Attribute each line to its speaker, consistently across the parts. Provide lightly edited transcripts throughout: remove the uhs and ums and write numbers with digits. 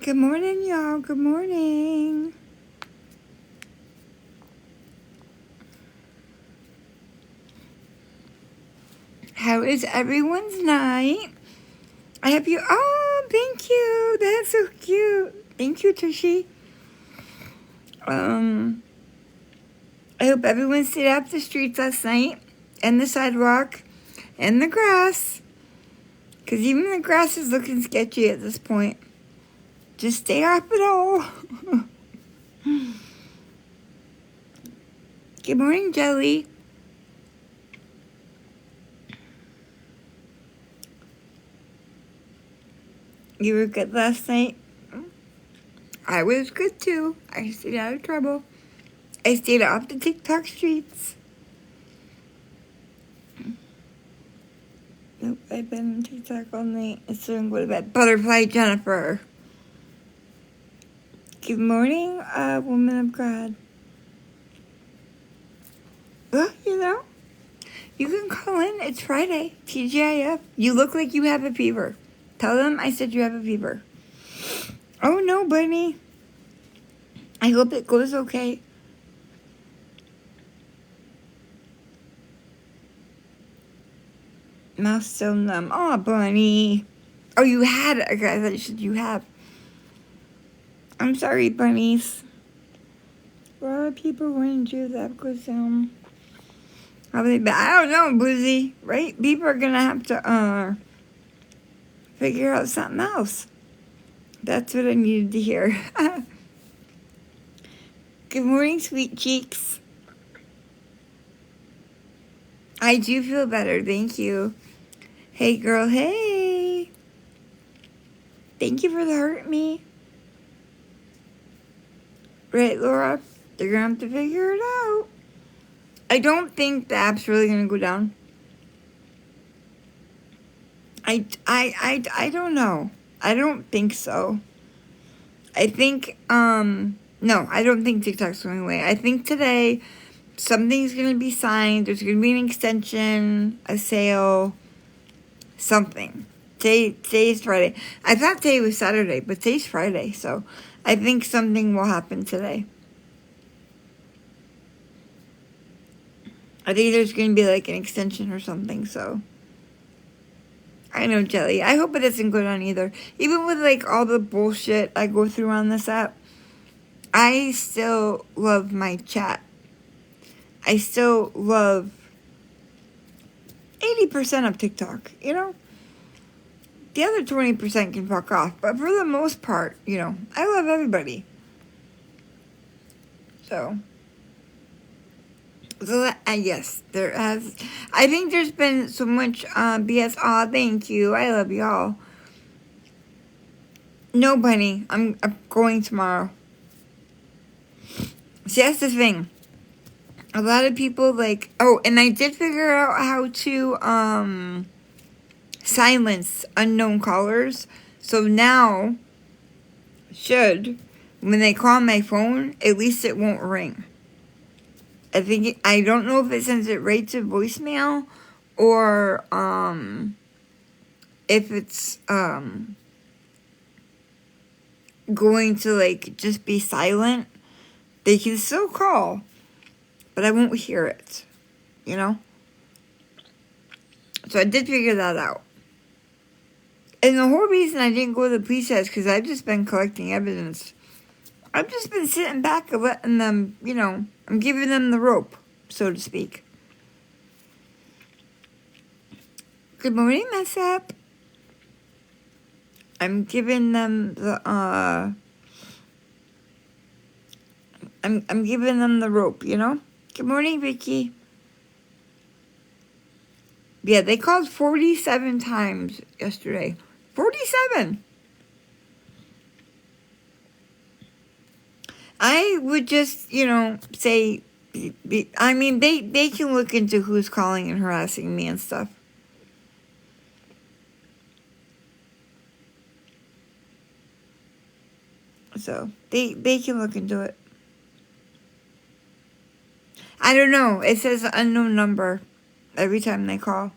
Speaker 1: Good morning, y'all. Good morning. How is everyone's night? I hope you. Oh, thank you. That's so cute. Thank you, Tushy. I hope everyone stayed off the streets last night, and the sidewalk, and the grass. Because even the grass is looking sketchy at this point. Just stay off it all. Good morning, Jelly. You were good last night? I was good too. I stayed out of trouble. I stayed off the TikTok streets. Nope, I've been on TikTok all night. It's doing good about Butterfly Jennifer. Good morning, woman of God. Well, you know, you can call in. It's Friday. TGIF. You look like you have a fever. Tell them I said you have a fever. Oh, no, Bunny. I hope it goes okay. Mouth still numb. Oh, Bunny. Oh, you had it. Okay, I thought you said you have. I'm sorry, bunnies. A lot of people wouldn't do that because, probably, but I don't know, Boozy. Right? People are gonna have to, figure out something else. That's what I needed to hear. Good morning, sweet cheeks. I do feel better, thank you. Hey, girl, hey. Thank you for the hurt me. Right, Laura? They're gonna have to figure it out. I don't think the app's really gonna go down. I don't know. I don't think so. I think, no, I don't think TikTok's going away. I think today something's going to be signed. There's going to be an extension, a sale, something. Today's Friday. I thought today was Saturday, but today's Friday, so I think something will happen today. I think there's going to be like an extension or something, so. I know, Jelly. I hope it doesn't go down either. Even with like all the bullshit I go through on this app, I still love my chat. I still love 80% of TikTok, you know? The other 20% can fuck off. But for the most part, you know, I love everybody. So yes, there has. I think there's been so much BS. Aw, thank you. I love y'all. No, Bunny. I'm going tomorrow. See, that's the thing. A lot of people like. Oh, and I did figure out how to silence unknown callers. So now, when they call my phone, at least it won't ring. I don't know if it sends it right to voicemail or if it's going to like just be silent. They can still call, but I won't hear it, you know? So I did figure that out. And the whole reason I didn't go to the police is because I've just been collecting evidence. I've just been sitting back and letting them, you know, I'm giving them the rope, so to speak. Good morning, Mess Up. I'm giving them the, I'm giving them the rope, you know? Good morning, Vicky. Yeah, they called 47 times yesterday. 47! I would just, you know, say, I mean, they can look into who's calling and harassing me and stuff. So, they can look into it. I don't know. It says unknown number every time they call.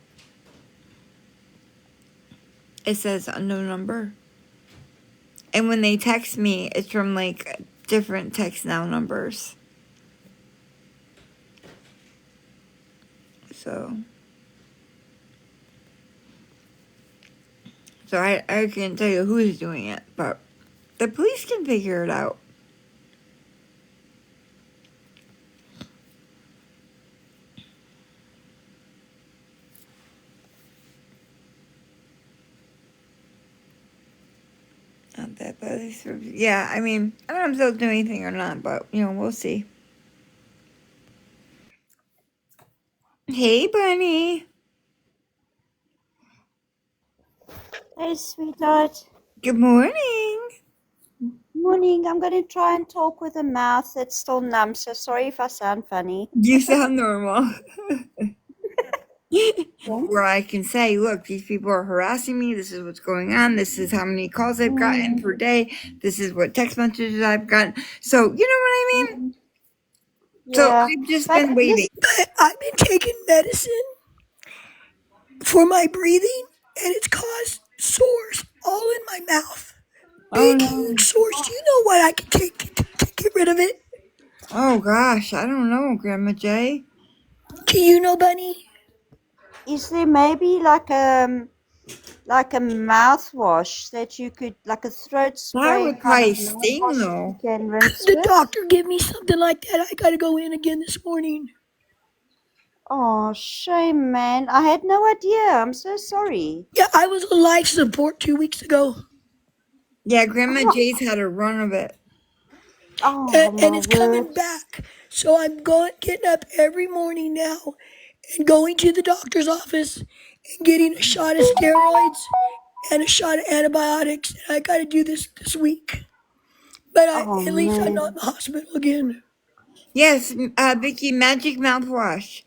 Speaker 1: It says unknown number. And when they text me, it's from like different text now numbers. So I can't tell you who's doing it, but the police can figure it out. Not that, but yeah, I mean, I don't know if they'll do anything or not, but we'll see. Hey, Bunny.
Speaker 2: Hey, sweetheart.
Speaker 1: Good morning.
Speaker 2: Morning. I'm going to try and talk with a mouth that's still numb, so sorry if I sound funny.
Speaker 1: You sound normal.
Speaker 2: Yeah.
Speaker 1: Where I can say, look, these people are harassing me. This is what's going on. This is how many calls I've gotten per day. This is what text messages I've gotten. So, you know what I mean? So
Speaker 2: Yeah.
Speaker 1: I've just
Speaker 2: But
Speaker 1: been waiting.
Speaker 3: But I've been taking medicine for my breathing, and it's caused sores all in my mouth.
Speaker 1: Oh,
Speaker 3: Big, huge
Speaker 1: no.
Speaker 3: sores. Do you know what I can take to get rid of it?
Speaker 1: Oh, gosh. I don't know, Grandma Jay.
Speaker 3: Do you know, Bunny?
Speaker 2: is there maybe like a mouthwash that you could, like a throat
Speaker 1: That
Speaker 2: spray
Speaker 1: would
Speaker 2: kind of
Speaker 1: probably sting,
Speaker 2: mouthwash that you
Speaker 1: though.
Speaker 2: can rinse
Speaker 3: The
Speaker 2: with?
Speaker 3: doctor gave me something like that. I gotta go in again this morning.
Speaker 2: Oh, shame, man. I had no idea. I'm so sorry.
Speaker 3: Yeah, I was on life support 2 weeks ago,
Speaker 1: Yeah, Grandma
Speaker 2: Oh,
Speaker 1: Jay's had a run of it.
Speaker 2: oh
Speaker 3: and
Speaker 2: my
Speaker 3: it's
Speaker 2: word.
Speaker 3: coming back. So I'm getting up every morning now and going to the doctor's office and getting a shot of steroids and a shot of antibiotics. And I got to do this week. But
Speaker 2: Oh,
Speaker 3: at least I'm not
Speaker 2: man.
Speaker 3: in the hospital again.
Speaker 1: Yes, Vicky, magic mouthwash.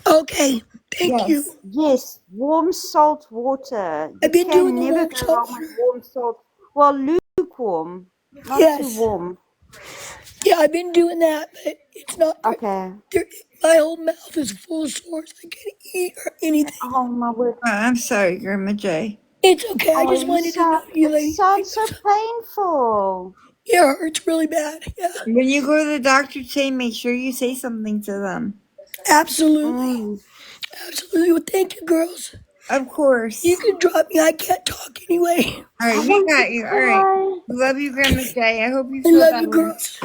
Speaker 3: Okay, thank you.
Speaker 1: Yes.
Speaker 2: Yes, warm salt water. You
Speaker 3: I've been doing
Speaker 2: can
Speaker 3: the
Speaker 2: never
Speaker 3: warm
Speaker 2: go
Speaker 3: salt
Speaker 2: wrong with
Speaker 3: water.
Speaker 2: warm salt. Well, lukewarm, not too
Speaker 3: Yes,
Speaker 2: warm.
Speaker 3: yeah, I've been doing that, but it's not good.
Speaker 2: Okay.
Speaker 3: There, my whole mouth is full of sores. I can't eat or anything.
Speaker 2: Oh my word.
Speaker 1: I'm sorry, Grandma Jay.
Speaker 3: It's okay. I
Speaker 2: Oh,
Speaker 3: just wanted to know you,
Speaker 2: it
Speaker 3: lady.
Speaker 2: sounds so painful.
Speaker 3: Yeah, it hurts really bad. Yeah,
Speaker 1: When you go to the doctor today, make sure you say something to them.
Speaker 3: absolutely,
Speaker 2: Mm.
Speaker 3: absolutely. Well, thank you, girls.
Speaker 1: Of
Speaker 3: You
Speaker 1: course.
Speaker 3: can drop me. I can't talk anyway.
Speaker 1: All
Speaker 2: I
Speaker 1: right, we
Speaker 2: want to
Speaker 1: got you. All right.
Speaker 2: cry.
Speaker 1: We love you, Grandma Jay. I hope you
Speaker 3: I
Speaker 1: feel
Speaker 3: love you,
Speaker 1: better.
Speaker 3: girls.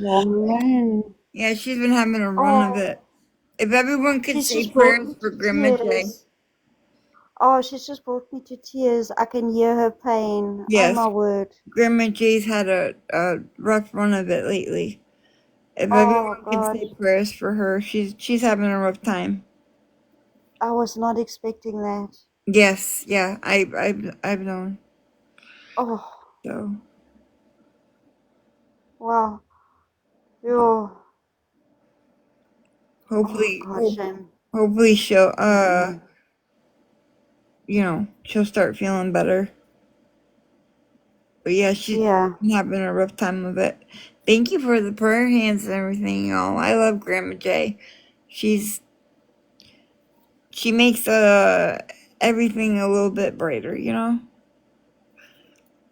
Speaker 2: Oh man.
Speaker 1: Yeah, she's been having a run of
Speaker 2: Oh,
Speaker 1: it. If everyone could
Speaker 2: she's
Speaker 1: say
Speaker 2: just brought
Speaker 1: prayers
Speaker 2: me
Speaker 1: for
Speaker 2: to
Speaker 1: Grandma Jay.
Speaker 2: tears. Oh, she's just brought me to tears. I can hear her pain. Oh
Speaker 1: Yes,
Speaker 2: my word.
Speaker 1: Grandma Jay's had a rough run of it lately. If
Speaker 2: Oh
Speaker 1: everyone could
Speaker 2: God.
Speaker 1: say prayers for her, she's having a rough time.
Speaker 2: I was not expecting that.
Speaker 1: Yes, yeah, I've known.
Speaker 2: Oh,
Speaker 1: So
Speaker 2: wow. Yo. Oh
Speaker 1: hopefully,
Speaker 2: God, shame.
Speaker 1: hopefully she'll
Speaker 2: Mm.
Speaker 1: she'll start feeling better. But yeah, she's
Speaker 2: Yeah.
Speaker 1: been having a rough time of it. Thank you for the prayer hands and everything, y'all. I love Grandma Jay. She's she makes everything a little bit brighter.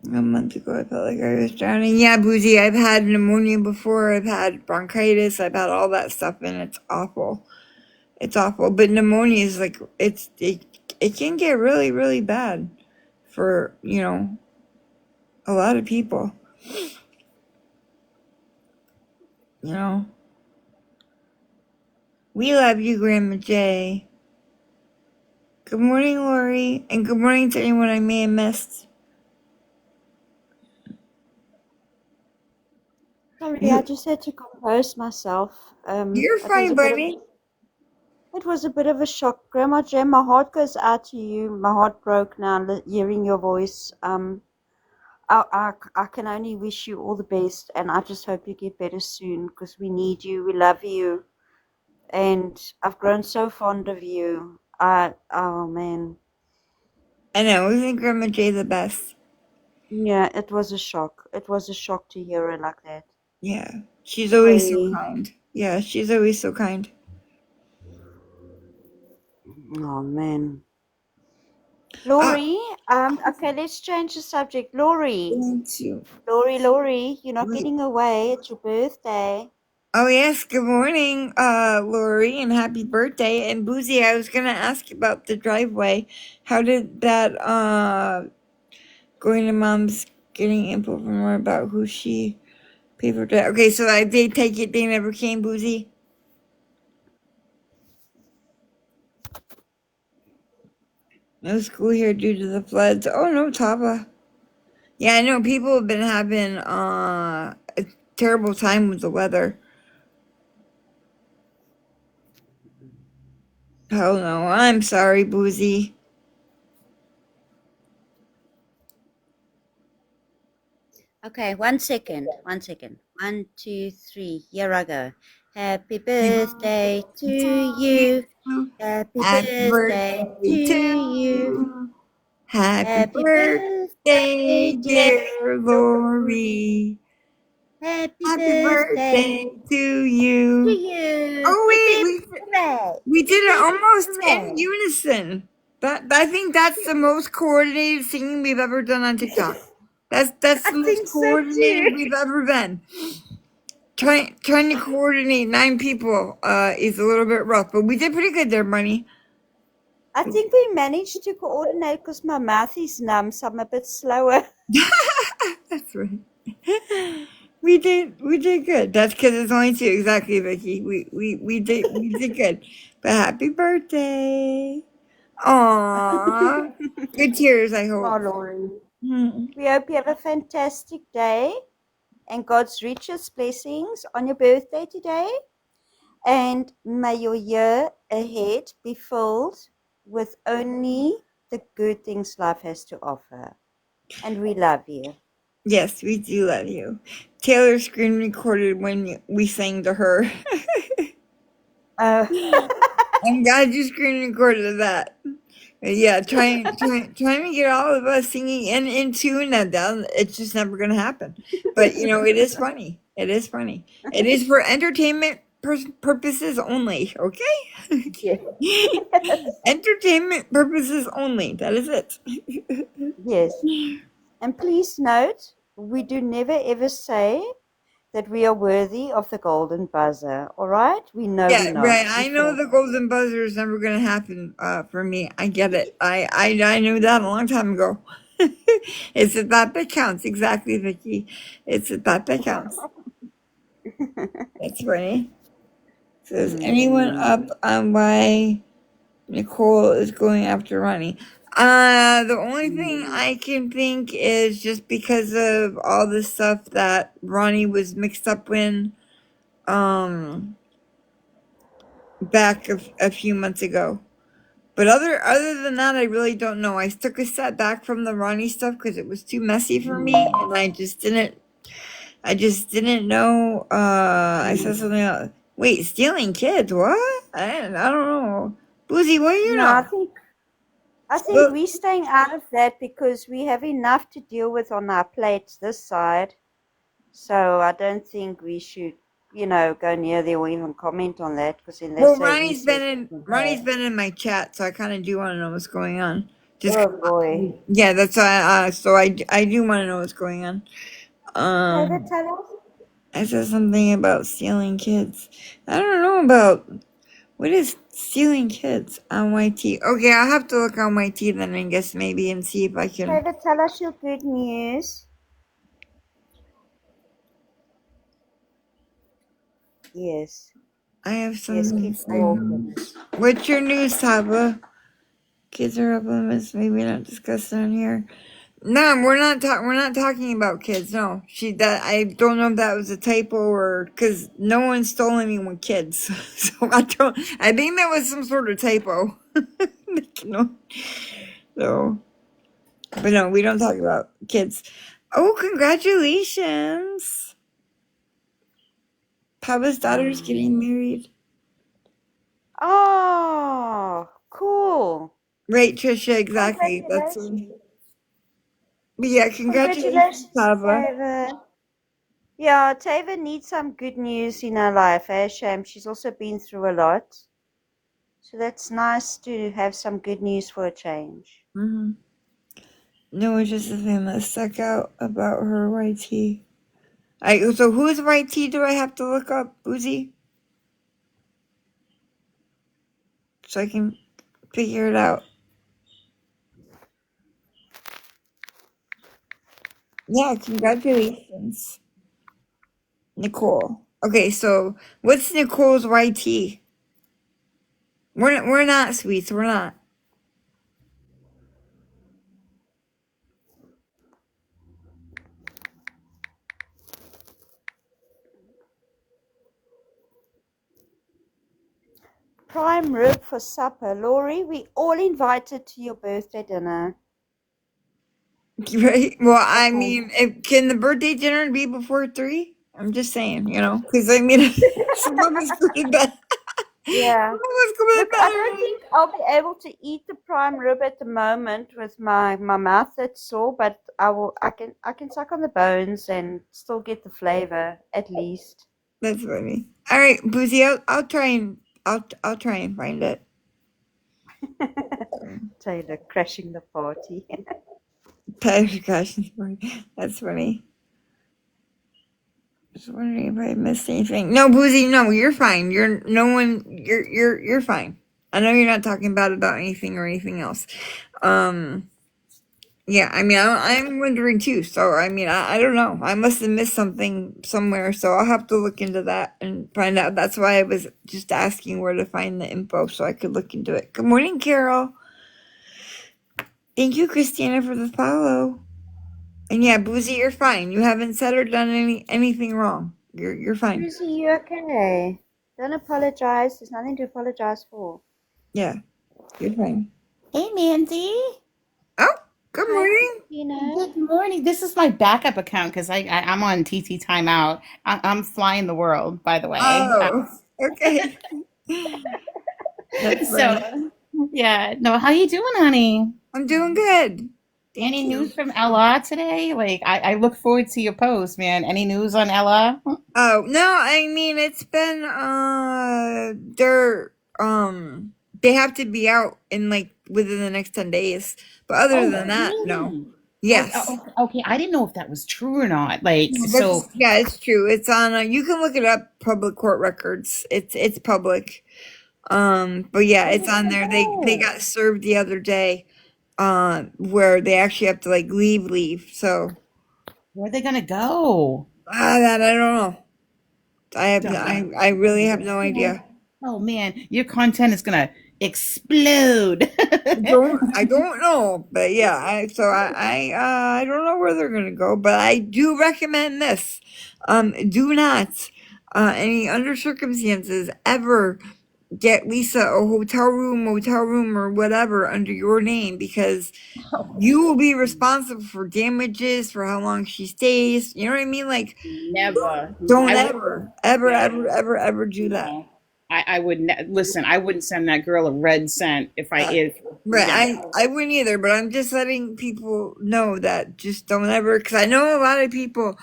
Speaker 1: A month ago, I felt like I was drowning. Yeah, Boozy, I've had pneumonia before. I've had bronchitis. I've had all that stuff, and it's awful. It's awful. But pneumonia is like it can get really, really bad for a lot of people. You know, we love you, Grandma Jay. Good morning, Lori, and good morning to anyone I may have missed.
Speaker 2: Sorry, I
Speaker 1: You,
Speaker 2: just had to compose myself.
Speaker 1: you're
Speaker 2: It was
Speaker 1: fine,
Speaker 2: a bit of
Speaker 1: buddy.
Speaker 2: it was a bit of a shock. Grandma Jem, my heart goes out to you. My heart broke now hearing your voice. I can only wish you all the best, and I just hope you get better soon because we need you. We love you, and I've grown so fond of you. Oh man,
Speaker 1: I know, isn't Grandma Jay the best?
Speaker 2: yeah, it was a shock. It was a shock to hear her like that.
Speaker 1: Yeah, she's always so
Speaker 2: Really.
Speaker 1: kind. Yeah, she's always so kind.
Speaker 2: Oh man.
Speaker 1: Uh,
Speaker 2: Laurie, okay, let's change the subject. Laurie,
Speaker 1: thank you.
Speaker 2: You're not getting away. It's your birthday.
Speaker 1: Oh yes, good morning, Lori, and happy birthday. And Boozy, I was gonna ask about the driveway. How did that going to mom's getting info from her about who she paid for drive? Okay, so they take it they never came, Boozy? No school here due to the floods. Oh no, Tava. Yeah, I know people have been having a terrible time with the weather. Hell no. I'm sorry, Boozy.
Speaker 2: Okay, 1 second. 1 second. 1, 2, 3. Here I go. Happy
Speaker 1: Happy
Speaker 2: birthday to
Speaker 1: to
Speaker 2: you.
Speaker 1: you.
Speaker 2: Happy
Speaker 1: Happy
Speaker 2: birthday to
Speaker 1: birthday to
Speaker 2: you.
Speaker 1: you. Happy
Speaker 2: Happy birthday,
Speaker 1: birthday,
Speaker 2: dear
Speaker 1: dear
Speaker 2: Lori.
Speaker 1: Lori.
Speaker 2: Happy
Speaker 1: Happy
Speaker 2: birthday
Speaker 1: birthday to
Speaker 2: to
Speaker 1: you.
Speaker 2: you.
Speaker 1: Oh
Speaker 2: Hip
Speaker 1: wait,
Speaker 2: hip hooray.
Speaker 1: we
Speaker 2: Hip
Speaker 1: did it
Speaker 2: hip
Speaker 1: almost in
Speaker 2: hooray.
Speaker 1: unison. That I think that's the most coordinated singing we've ever done on TikTok. That's
Speaker 2: I
Speaker 1: the most
Speaker 2: think so too.
Speaker 1: coordinated we've ever been. Trying to coordinate 9 people is a little bit rough, but we did pretty good there, Bunny.
Speaker 2: I think we managed to coordinate because my mouth is numb, so I'm a bit slower.
Speaker 1: That's right. We did good. That's because it's only two exactly, Vicky. We did good. But happy birthday! Aww, good tears. I
Speaker 2: Oh,
Speaker 1: hope.
Speaker 2: Lori.
Speaker 1: Mm.
Speaker 2: We hope you have a fantastic day and God's richest blessings on your birthday today. And may your year ahead be filled with only the good things life has to offer. And we love you.
Speaker 1: Yes, we do love you. Taylor screen recorded when we sang to her.
Speaker 2: Oh,
Speaker 1: I'm glad you screen recorded that. Yeah, trying to get all of us singing in tune and down. It's just never gonna happen. But it is funny. It is funny. It is for entertainment purposes only. Okay.
Speaker 2: yes.
Speaker 1: Entertainment purposes only. That is it.
Speaker 2: Yes. And please note, we do never ever say that we are worthy of the golden buzzer. All right? We know
Speaker 1: Yeah,
Speaker 2: we're
Speaker 1: right.
Speaker 2: not. We
Speaker 1: I know
Speaker 2: feel
Speaker 1: the golden buzzer is never gonna happen for me. I get it. I knew that a long time ago. It's the thought that counts. Exactly, Vicky. It's the thought that counts. That's funny. So is anyone up on why Nicole is going after Ronnie? The only thing I can think is just because of all the stuff that Ronnie was mixed up in, um, back a few months ago. But other than that, I really don't know. I took a step back from the Ronnie stuff because it was too messy for me, and I just didn't know. I said something else. Wait, stealing kids? What? I don't know. Boozy, what do you
Speaker 2: No,
Speaker 1: know?
Speaker 2: I think
Speaker 1: Well,
Speaker 2: we're staying out of that because we have enough to deal with on our plates this side. So I don't think we should, go near there or even comment on that because then they
Speaker 1: well,
Speaker 2: say we said
Speaker 1: Ronnie's been in my chat, so I kind of do want to know what's going on. Just
Speaker 2: oh boy.
Speaker 1: yeah, that's why. So I do want to know what's going on.
Speaker 2: David,
Speaker 1: Um,
Speaker 2: tell us.
Speaker 1: I said something about stealing kids. I don't know about what is stealing kids on YT. Okay, I'll have to look on YT then, I guess maybe and see if I can.
Speaker 2: David, tell us your good news. Yes.
Speaker 1: I have
Speaker 2: Yes,
Speaker 1: something
Speaker 2: keep
Speaker 1: to say.
Speaker 2: talking.
Speaker 1: What's your news, Taba? Kids are up limits. Maybe not discussed on here. No, we're not talking about kids. No, that I don't know if that was a typo or because no one stole anyone kids. So I don't. I think that was some sort of typo. No. So, but no, we don't talk about kids. Oh, congratulations! Papa's daughter's getting married.
Speaker 2: Oh, cool.
Speaker 1: Right, Trisha, exactly.
Speaker 2: Congratulations.
Speaker 1: But yeah, congratulations,
Speaker 2: Congratulations,
Speaker 1: Papa.
Speaker 2: Tava. Yeah, Tava needs some good news in her life, eh, Sham? She's also been through a lot. So that's nice to have some good news for a change.
Speaker 1: Mm-hmm. No, it's just the thing that stuck out about her white tea. So whose white tea do I have to look up, Boozy? So I can figure it out. Yeah, congratulations, Nicole. Okay, so what's Nicole's white tea? We're not sweets. We're not.
Speaker 2: Prime rib for supper. Laurie, we all invited to your birthday dinner.
Speaker 1: Right? Well, I
Speaker 2: Okay.
Speaker 1: mean, can the birthday dinner be before 3? I'm just saying, because I mean, some of us go to bed.
Speaker 2: Yeah.
Speaker 1: Some of us go to
Speaker 2: Look,
Speaker 1: bed
Speaker 2: I don't
Speaker 1: early.
Speaker 2: think I'll be able to eat the prime rib at the moment with my mouth that's sore, but I can suck on the bones and still get the flavor at least.
Speaker 1: That's funny. All right, Boozy, I'll try and find it.
Speaker 2: Taylor crashing the party.
Speaker 1: Gosh, that's funny. Just wondering if I missed anything. No, Boozy, no, you're fine. You're no one. You're fine. I know you're not talking bad about anything or anything else. Um, yeah, I mean, I'm wondering too. So, I mean, I don't know. I must have missed something somewhere. So I'll have to look into that and find out. That's why I was just asking where to find the info so I could look into it. Good morning, Carol. Thank you, Christina, for the follow. And yeah, Boozy, you're fine. You haven't said or done anything wrong. You're fine.
Speaker 2: Lucy, you okay? Don't apologize. There's nothing to apologize for.
Speaker 1: Yeah, you're fine.
Speaker 4: Hey, Mandy.
Speaker 1: Oh, good
Speaker 2: Hi,
Speaker 1: morning.
Speaker 2: Christina.
Speaker 4: Good morning. This is my backup account because I'm on TT timeout. I'm flying the world, by the way.
Speaker 1: Oh, okay. That's funny.
Speaker 4: So, yeah. No, how you doing, honey?
Speaker 1: I'm doing good. Thank
Speaker 4: Any
Speaker 1: you.
Speaker 4: news from Ella today? Like, I look forward to your post, man. Any news on Ella?
Speaker 1: Oh, no, I mean it's been they have to be out in like within the next 10 days. But other
Speaker 4: Oh,
Speaker 1: than that, no.
Speaker 4: really? Oh,
Speaker 1: Yes.
Speaker 4: okay. I didn't know if that was true or not. Like,
Speaker 1: No,
Speaker 4: so,
Speaker 1: yeah, it's true. It's on you can look it up, public court records. It's public. But yeah, it's on there. They
Speaker 4: oh,
Speaker 1: got served the other day, where they actually have to like leave. So
Speaker 4: where are they gonna go?
Speaker 1: that I don't know.
Speaker 4: Don't.
Speaker 1: I really have no idea.
Speaker 4: Oh man, your content is gonna explode.
Speaker 1: I don't know, but yeah, I don't know where they're gonna go, but I do recommend this. Do not, any under circumstances ever get Lisa a hotel room, motel room, or whatever under your name because you will be responsible for damages for how long she stays. You know what I mean? Like,
Speaker 4: Never.
Speaker 1: don't
Speaker 4: I would. Yeah.
Speaker 1: ever do that.
Speaker 4: No. I would listen. I wouldn't send that girl a red cent if I
Speaker 1: Uh,
Speaker 4: if
Speaker 1: Right,
Speaker 4: yeah.
Speaker 1: I wouldn't either, but I'm just letting people know that just don't ever, because I know a lot of people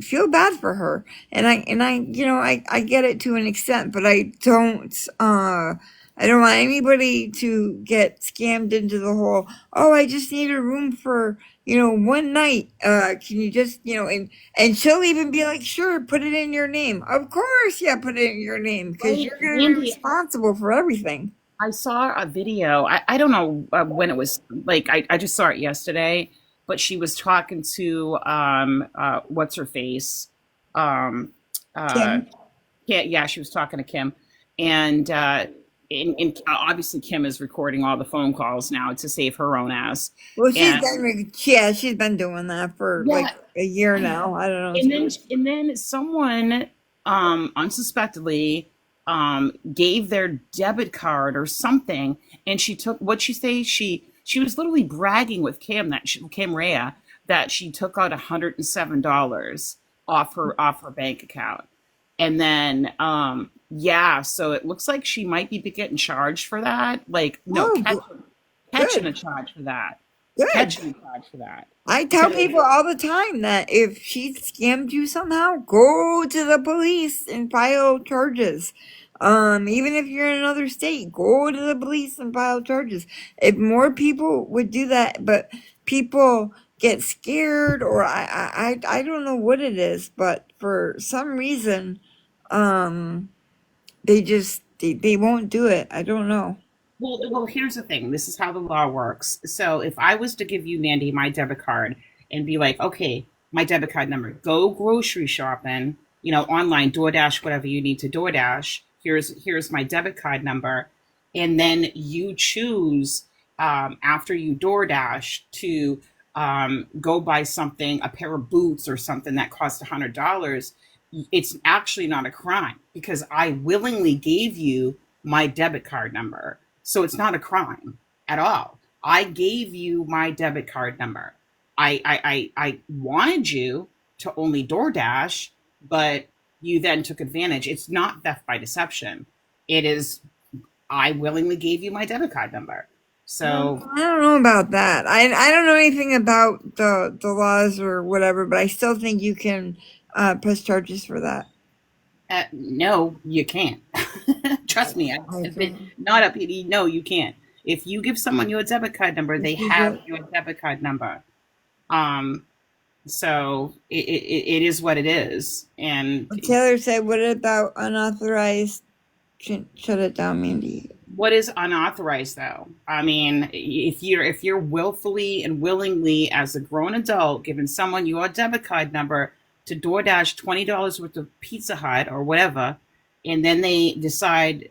Speaker 1: feel bad for her, and I get it to an extent, but I don't want anybody to get scammed into the whole, oh, I just need a room for one night. Can you just and she'll even be like, sure, put it in your name. Of course, yeah, put it in your name because
Speaker 4: Right,
Speaker 1: you're gonna be
Speaker 4: Andy.
Speaker 1: responsible for everything.
Speaker 4: I saw a video. I don't know when it was. Like I just saw it yesterday, but she was talking to what's her face, um uh
Speaker 1: Kim.
Speaker 4: yeah, she was talking to Kim, and obviously Kim is recording all the phone calls now to save her own ass,
Speaker 1: Well,
Speaker 4: and
Speaker 1: she's been doing that for like
Speaker 4: yeah,
Speaker 1: a year
Speaker 4: I
Speaker 1: now. I don't know.
Speaker 4: and then someone unsuspectedly gave their debit card or something, and she took what she say she was literally bragging with Kim Rhea that she took out $107 off her bank account, and then yeah, so it looks like she might be getting charged for that, like no,
Speaker 1: Oh,
Speaker 4: catching
Speaker 1: good,
Speaker 4: a charge for that,
Speaker 1: good.
Speaker 4: catching a charge for that.
Speaker 1: I tell
Speaker 4: So
Speaker 1: people all the time that if she scammed you somehow, go to the police and file charges. Even if you're in another state, go to the police and file charges. If more people would do that, but people get scared, or I don't know what it is, but for some reason, they won't do it. I don't know.
Speaker 4: Well, here's the thing. This is how the law works. So if I was to give you, Mandy, my debit card and be like, okay, my debit card number, go grocery shopping, online, DoorDash, whatever you need to DoorDash. Here's my debit card number, and then you choose after you DoorDash to go buy something, a pair of boots or something that costs $100. It's actually not a crime because I willingly gave you my debit card number. So it's not a crime at all. I gave you my debit card number. I wanted you to only DoorDash, but you then took advantage. It's not theft by deception. It is, I willingly gave you my debit card number. So
Speaker 1: I don't know about that. I don't know anything about the laws or whatever, but I still think you can press charges for that.
Speaker 4: no, you can't. Trust me, I've been not up. No, you can't. If you give someone your debit card number, they have your debit card number. So it is what it is. And
Speaker 1: Taylor said, "What about unauthorized?" Shut it down, Mandy.
Speaker 4: what is unauthorized, though? I mean, if you're willfully and willingly, as a grown adult, giving someone your debit card number to DoorDash $20 worth of Pizza Hut or whatever, and then they decide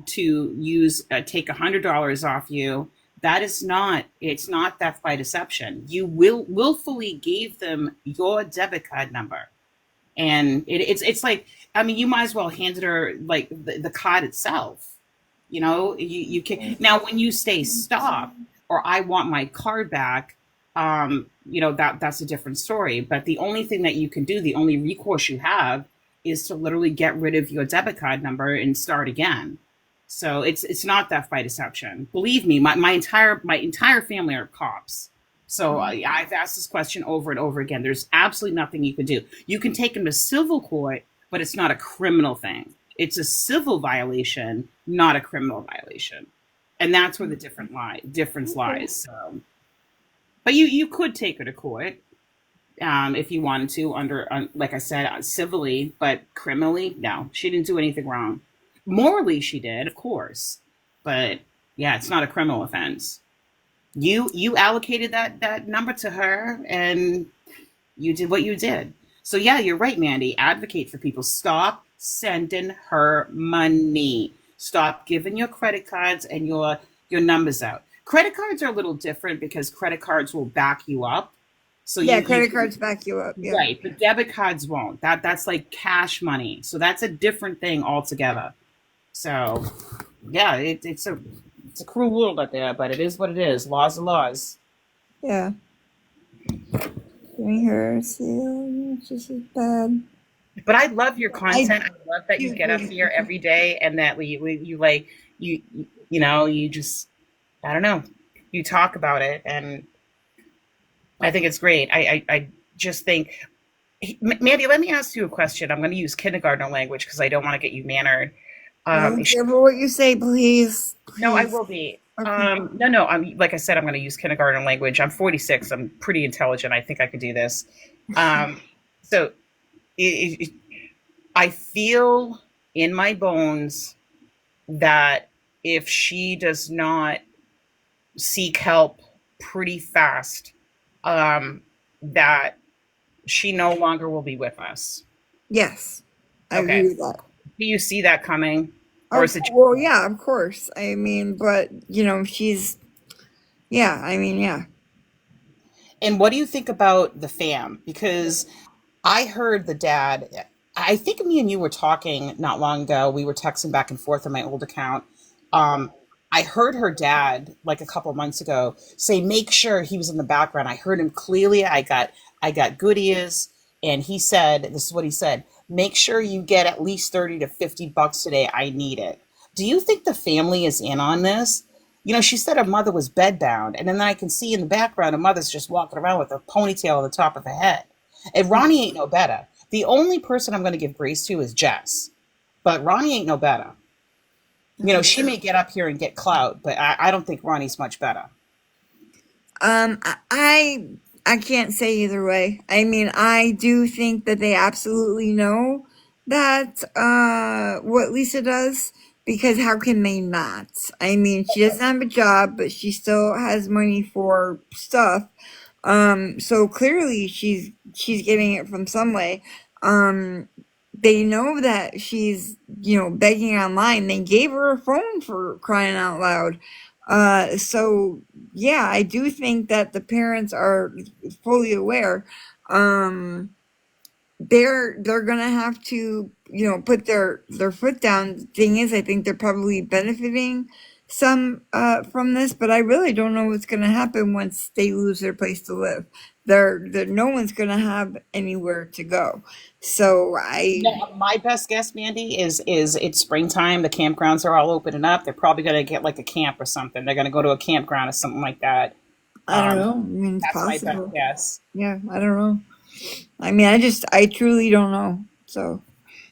Speaker 4: to take $100 off you, that is not, it's not theft by deception. You willfully gave them your debit card number. And it's like, I mean, you might as well hand it her like the card itself. You can, now when you say stop or I want my card back, that's a different story. But the only thing that you can do, the only recourse you have, is to literally get rid of your debit card number and start again. So it's not theft by deception. Believe me, my entire family are cops. So I've asked this question over and over again. There's absolutely nothing you can do. You can take them to civil court, but it's not a criminal thing. It's a civil violation, not a criminal violation. And that's where the difference lies. So, but you could take her to court if you wanted to, like I said, civilly, but criminally, no. She didn't do anything wrong. Morally, she did, of course. But yeah, it's not a criminal offense. You allocated that number to her, and you did what you did. So yeah, you're right, Mandy. Advocate for people. Stop sending her money. Stop giving your credit cards and your numbers out. Credit cards are a little different because credit cards will back you up. So
Speaker 1: yeah, credit cards back you up. Yeah.
Speaker 4: Right, but debit cards won't. That's like cash money. So that's a different thing altogether. So yeah, it's a cruel world out there, but it is what it is. Laws are laws.
Speaker 1: Yeah. Doing her it's just as bad.
Speaker 4: But I love your content. I love that you get up here every day and that you just, I don't know, you talk about it, and I think it's great. I just think, Mandy, let me ask you a question. I'm going to use kindergarten language because I don't want to get you mannered.
Speaker 1: Careful what you say, please.
Speaker 4: No, I will be. Okay. No. I'm, like I said, I'm going to use kindergarten language. I'm 46. I'm pretty intelligent. I think I could do this. So I feel in my bones that if she does not seek help pretty fast, that she no longer will be with us.
Speaker 1: Yes, I agree with that.
Speaker 4: Do you see that coming? Or is it?
Speaker 1: Well, yeah, of course. I mean, but she's, yeah. I mean, yeah.
Speaker 4: And what do you think about the fam? Because I heard the dad. I think me and you were talking not long ago. We were texting back and forth on my old account. I heard her dad like a couple months ago say, "Make sure he was in the background." I heard him clearly. I got good ears, and he said, "This is what he said: make sure you get at least $30 to $50 today. I need it." Do you think the family is in on this? She said her mother was bedbound, and then I can see in the background her mother's just walking around with a ponytail on the top of her head. And Ronnie ain't no better. The only person I'm going to give grace to is Jess. but Ronnie ain't no better. She may get up here and get clout, but I don't think Ronnie's much better.
Speaker 1: I can't say either way. I mean, I do think that they absolutely know that what Lisa does, because how can they not? I mean, she doesn't have a job, but she still has money for stuff. So clearly she's getting it from some way. Um, they know that she's, begging online. They gave her a phone, for crying out loud. So yeah, I do think that the parents are fully aware. Um, they're gonna have to, put their foot down. The thing is, I think they're probably benefiting some from this, but I really don't know what's gonna happen once they lose their place to live. They're no one's gonna have anywhere to go. So
Speaker 4: My best guess, Mandy, is it's springtime. The campgrounds are all opening up. They're probably going to get like a camp or something. They're going to go to a campground or something like that.
Speaker 1: I don't know. I mean, it's
Speaker 4: That's my
Speaker 1: possible.
Speaker 4: best guess.
Speaker 1: Yeah, I don't know. I mean, I truly don't know. So,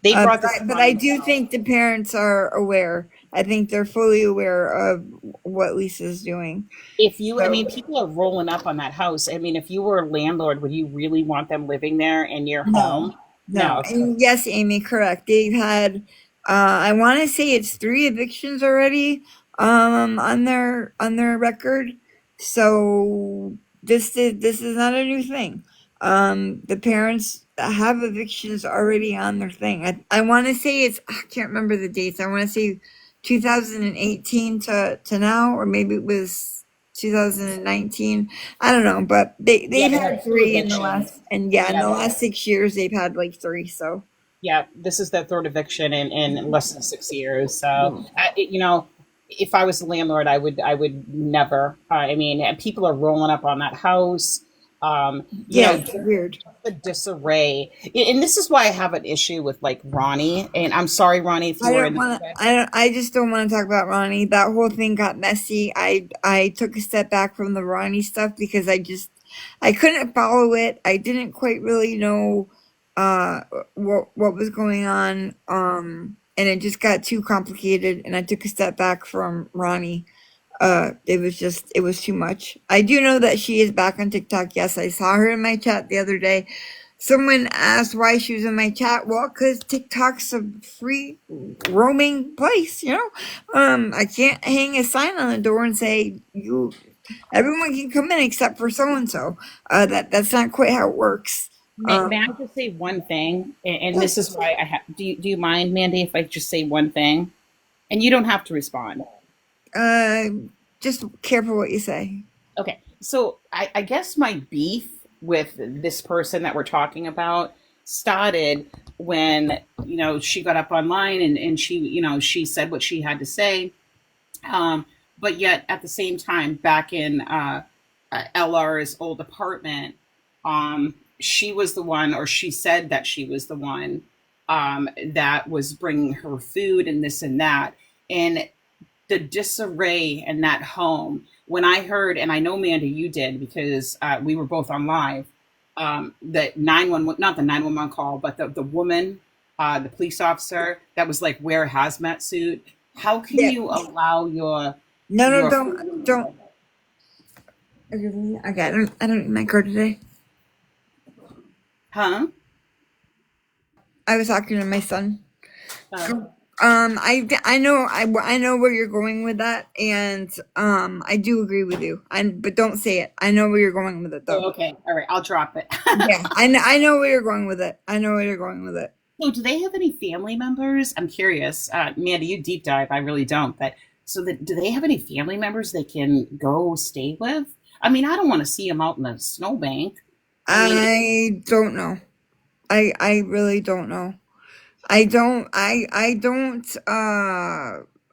Speaker 4: They brought this
Speaker 1: but I
Speaker 4: upon
Speaker 1: do
Speaker 4: themselves.
Speaker 1: think the parents are aware. I think they're fully aware of what Lisa's doing.
Speaker 4: I
Speaker 1: So,
Speaker 4: mean, people are rolling up on that house. I mean, if you were a landlord, would you really want them living there in your
Speaker 1: no,
Speaker 4: home?
Speaker 1: no.
Speaker 4: No.
Speaker 1: And yes, Amy, correct. They've had, I want to say it's 3 evictions already, on their record. So this is not a new thing. The parents have evictions already on their thing. I want to say I can't remember the dates. I want to say 2018 to now, or maybe it was 2019. I don't know, but
Speaker 4: Yeah,
Speaker 1: they've
Speaker 4: they
Speaker 1: had
Speaker 4: had two
Speaker 1: 3 in the
Speaker 4: evictions.
Speaker 1: last, and yeah, in
Speaker 4: Yeah,
Speaker 1: the last 6 years they've had like 3. So
Speaker 4: yeah, this is their third eviction in less than 6 years. So,
Speaker 1: yeah,
Speaker 4: if I was a landlord, I would never. I mean, people are rolling up on that house.
Speaker 1: yeah, it's
Speaker 4: Just
Speaker 1: weird.
Speaker 4: the disarray, and this is why I have an issue with like Ronnie. And I'm sorry, Ronnie, if you
Speaker 1: I
Speaker 4: were
Speaker 1: don't
Speaker 4: in.
Speaker 1: want to. I don't. I just don't want to talk about Ronnie. That whole thing got messy. I took a step back from the Ronnie stuff because I couldn't follow it. I didn't quite really know uh what was going on. And it just got too complicated, and I took a step back from Ronnie. It was too much. I do know that she is back on TikTok. Yes, I saw her in my chat the other day. Someone asked why she was in my chat. Well, because TikTok's a free roaming place. I can't hang a sign on the door and say everyone can come in except for so and so. That's not quite how it works.
Speaker 4: May I just say one thing? And
Speaker 1: Yeah,
Speaker 4: this is why I have. Do you mind, Mandy, if I just say one thing? And you don't have to respond.
Speaker 1: uh, just careful what you say.
Speaker 4: Okay, so I guess my beef with this person that we're talking about started when she got up online and she said what she had to say, but yet at the same time back in LR's old apartment, she was the one, or she said that she was the one that was bringing her food and this and that, and the disarray in that home. When I heard, and I know Amanda, you did because we were both on live, that 911, not the 911 call, but the woman, the police officer that was like, wear a hazmat suit. How can
Speaker 1: Yeah.
Speaker 4: you allow your
Speaker 1: No,
Speaker 4: your
Speaker 1: don't. Okay, I don't need my card today.
Speaker 4: huh?
Speaker 1: I was talking to my son.
Speaker 4: Uh,
Speaker 1: I know I know where you're going with that, and I do agree with you. But don't say it. I know where you're going with it, though.
Speaker 4: oh, okay, all right, I'll drop it.
Speaker 1: Yeah, I know where you're going with it. I know where you're going with it.
Speaker 4: So, do they have any family members? I'm curious. Amanda, you deep dive. I really don't. But do they have any family members they can go stay with? I mean, I don't want to see them out in the snowbank. I mean,
Speaker 1: I don't know. I really don't know. I don't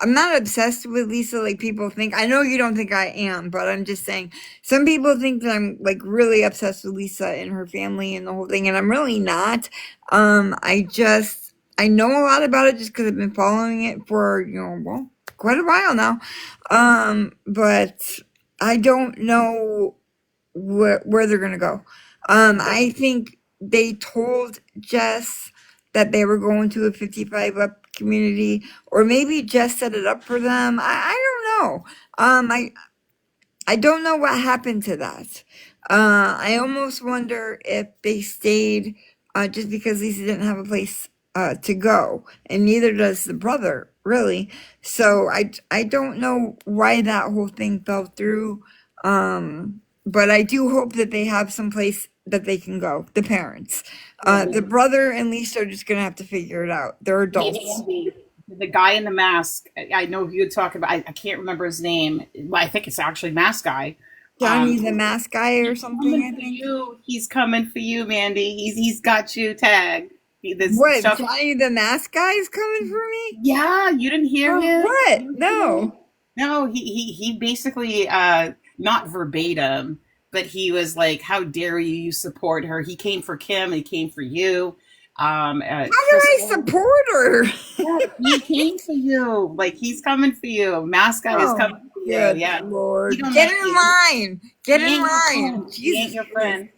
Speaker 1: I'm not obsessed with Lisa like people think. I know you don't think I am, but I'm just saying some people think that I'm like really obsessed with Lisa and her family and the whole thing, and I'm really not. I know a lot about it just because I've been following it for, well, quite a while now. But I don't know where they're gonna go. I think they told Jess that they were going to a 55 up community, or maybe Jess set it up for them. I don't know. I don't know what happened to that. I almost wonder if they stayed just because Lisa didn't have a place to go, and neither does the brother, really. So I don't know why that whole thing fell through. But I do hope that they have some place that they can go, the parents. The brother and Lisa are just going to have to figure it out. They're
Speaker 4: Hey,
Speaker 1: adults.
Speaker 4: Andy, the guy in the mask. I know you talk about. I can't remember his name. Well, I think it's actually Mask Guy.
Speaker 1: Johnny the mask guy or
Speaker 4: He's
Speaker 1: something,
Speaker 4: coming
Speaker 1: I
Speaker 4: for
Speaker 1: think.
Speaker 4: you. He's coming for you, Mandy. He's got you tagged. This
Speaker 1: What,
Speaker 4: stuff.
Speaker 1: Johnny the mask guy is coming for me?
Speaker 4: Yeah, you didn't hear
Speaker 1: Oh,
Speaker 4: him.
Speaker 1: what? No.
Speaker 4: No, he basically not verbatim, but he was like, "How dare you support her?" He came for Kim. He came for you.
Speaker 1: How do I
Speaker 4: Crystal.
Speaker 1: support her?
Speaker 4: Yeah, he came for you. Like he's coming for you. Mask Guy is
Speaker 1: Oh,
Speaker 4: coming for you.
Speaker 1: good
Speaker 4: Yeah, he
Speaker 1: Lord.
Speaker 4: don't
Speaker 1: Get
Speaker 4: like
Speaker 1: in
Speaker 4: you.
Speaker 1: line. Get
Speaker 4: He
Speaker 1: in
Speaker 4: ain't your
Speaker 1: line.
Speaker 4: friend. He ain't
Speaker 1: Jesus
Speaker 4: your
Speaker 1: Christ.
Speaker 4: friend.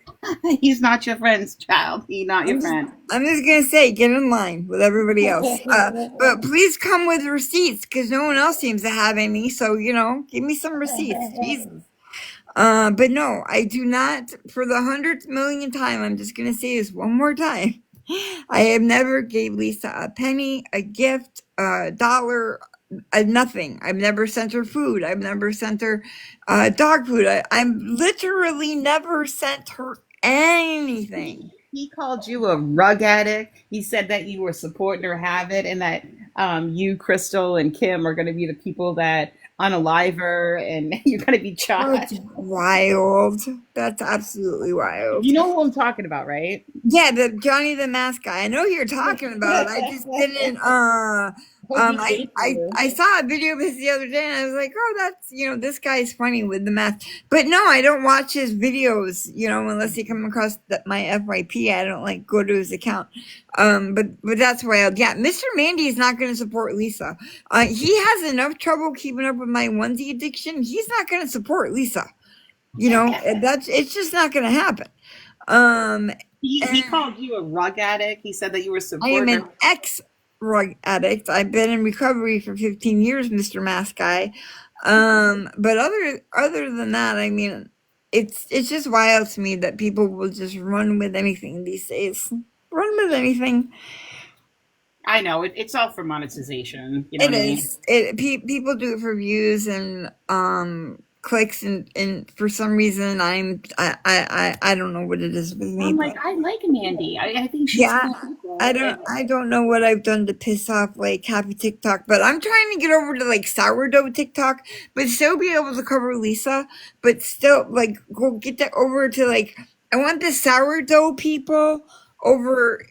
Speaker 4: He's not your friend's child. He not your
Speaker 1: I'm just,
Speaker 4: friend.
Speaker 1: I'm just gonna say, get in line with everybody else. But please come with receipts, because no one else seems to have any. So, give me some receipts. Jesus. But no, I do not. For the 100th millionth time, I'm just gonna say this one more time. I have never gave Lisa a penny, a gift, a dollar, nothing. I've never sent her food. I've never sent her dog food. I've literally never sent her anything.
Speaker 4: He called you a rug addict. He said that you were supporting her habit and that you, Crystal, and Kim are going to be the people that unalive her and you're going to be
Speaker 1: That's
Speaker 4: charged.
Speaker 1: wild. That's absolutely wild.
Speaker 4: You know who I'm talking about, right?
Speaker 1: Yeah, the Johnny the Mask guy. I know who you're talking about. I just didn't
Speaker 4: He came for you.
Speaker 1: I saw a video of his the other day and I was like, oh, that's this guy's funny with the mask. But no, I don't watch his videos, unless they come across my FYP. I don't like go to his account. But that's wild. Yeah, Mr. Mandy is not gonna support Lisa. He has enough trouble keeping up with my onesie addiction. He's not gonna support Lisa. It's just not gonna happen. Um
Speaker 4: He
Speaker 1: and
Speaker 4: called you a rug addict. He said that you were
Speaker 1: I am
Speaker 4: supporting
Speaker 1: an
Speaker 4: her.
Speaker 1: ex-drug addict. I've been in recovery for 15 years, Mr. Mask Guy. But other than that, I mean, it's just wild to me that people will just run with anything these days. Run with anything.
Speaker 4: I know it's all for monetization. You know
Speaker 1: It
Speaker 4: what I mean?
Speaker 1: is. People do it for views and clicks, and for some reason I don't know what it is with me,
Speaker 4: I'm like,
Speaker 1: but
Speaker 4: I like Mandy. I think she's
Speaker 1: yeah,
Speaker 4: cool people. And
Speaker 1: I don't know what I've done to piss off like happy TikTok, but I'm trying to get over to like sourdough TikTok, but still be able to cover Lisa, but still like go get that over to like I want the sourdough people over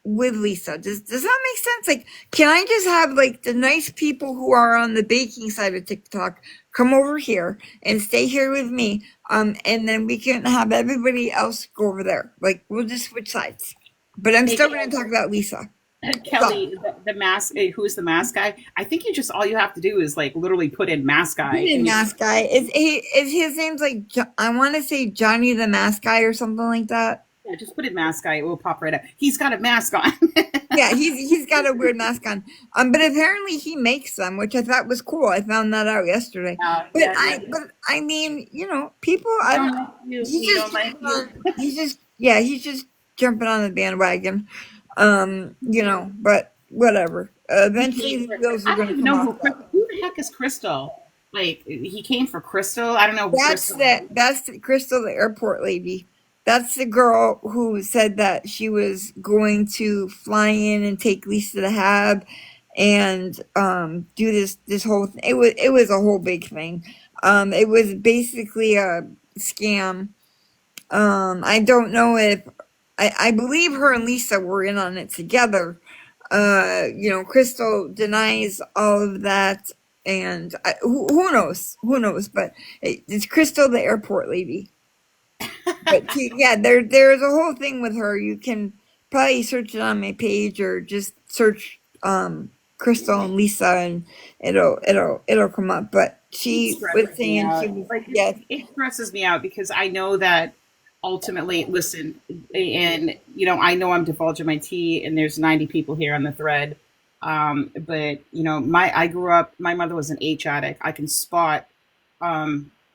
Speaker 1: with Lisa. Does that make sense? Like, can I just have like the nice people who are on the baking side of TikTok come over here and stay here with me? And then we can have everybody else go over there. Like, we'll just switch sides. But I'm
Speaker 4: hey,
Speaker 1: still going to talk about Lisa. So,
Speaker 4: Kelly, the mask, who's the mask guy? I think you just all you have to do is like literally put in mask guy, and you
Speaker 1: mask guy is his name's like I want to say Johnny the Mask Guy or something like that.
Speaker 4: yeah, just put in mask guy. It will pop right up. He's got a mask on.
Speaker 1: Yeah, he's got a weird mask on. But apparently he makes them, which I thought was cool. I found that out yesterday. But I mean, people.
Speaker 4: He don't like you.
Speaker 1: He's
Speaker 4: He
Speaker 1: just
Speaker 4: don't like you.
Speaker 1: he's just jumping on the bandwagon. But whatever. Eventually the wheels
Speaker 4: I
Speaker 1: are
Speaker 4: don't
Speaker 1: gonna
Speaker 4: even
Speaker 1: come
Speaker 4: know
Speaker 1: off.
Speaker 4: who the heck is Crystal. Like he came for Crystal. I don't know who Crystal.
Speaker 1: That's Crystal, the airport lady. That's the girl who said that she was going to fly in and take Lisa to Hab and do this whole thing. It was a whole big thing. It was basically a scam. I don't know if I believe her and Lisa were in on it together. Crystal denies all of that, and who knows? Who knows? But it's Crystal, the airport lady. But there's a whole thing with her. You can probably search it on my page or just search Crystal and Lisa, and it'll come up. But
Speaker 4: It
Speaker 1: she was
Speaker 4: stresses me
Speaker 1: saying she
Speaker 4: out.
Speaker 1: was
Speaker 4: Like
Speaker 1: yes.
Speaker 4: it stresses me out because I know that ultimately, listen, and I know I'm divulging my tea, and there's 90 people here on the thread. But I grew up. My mother was an H addict. I can spot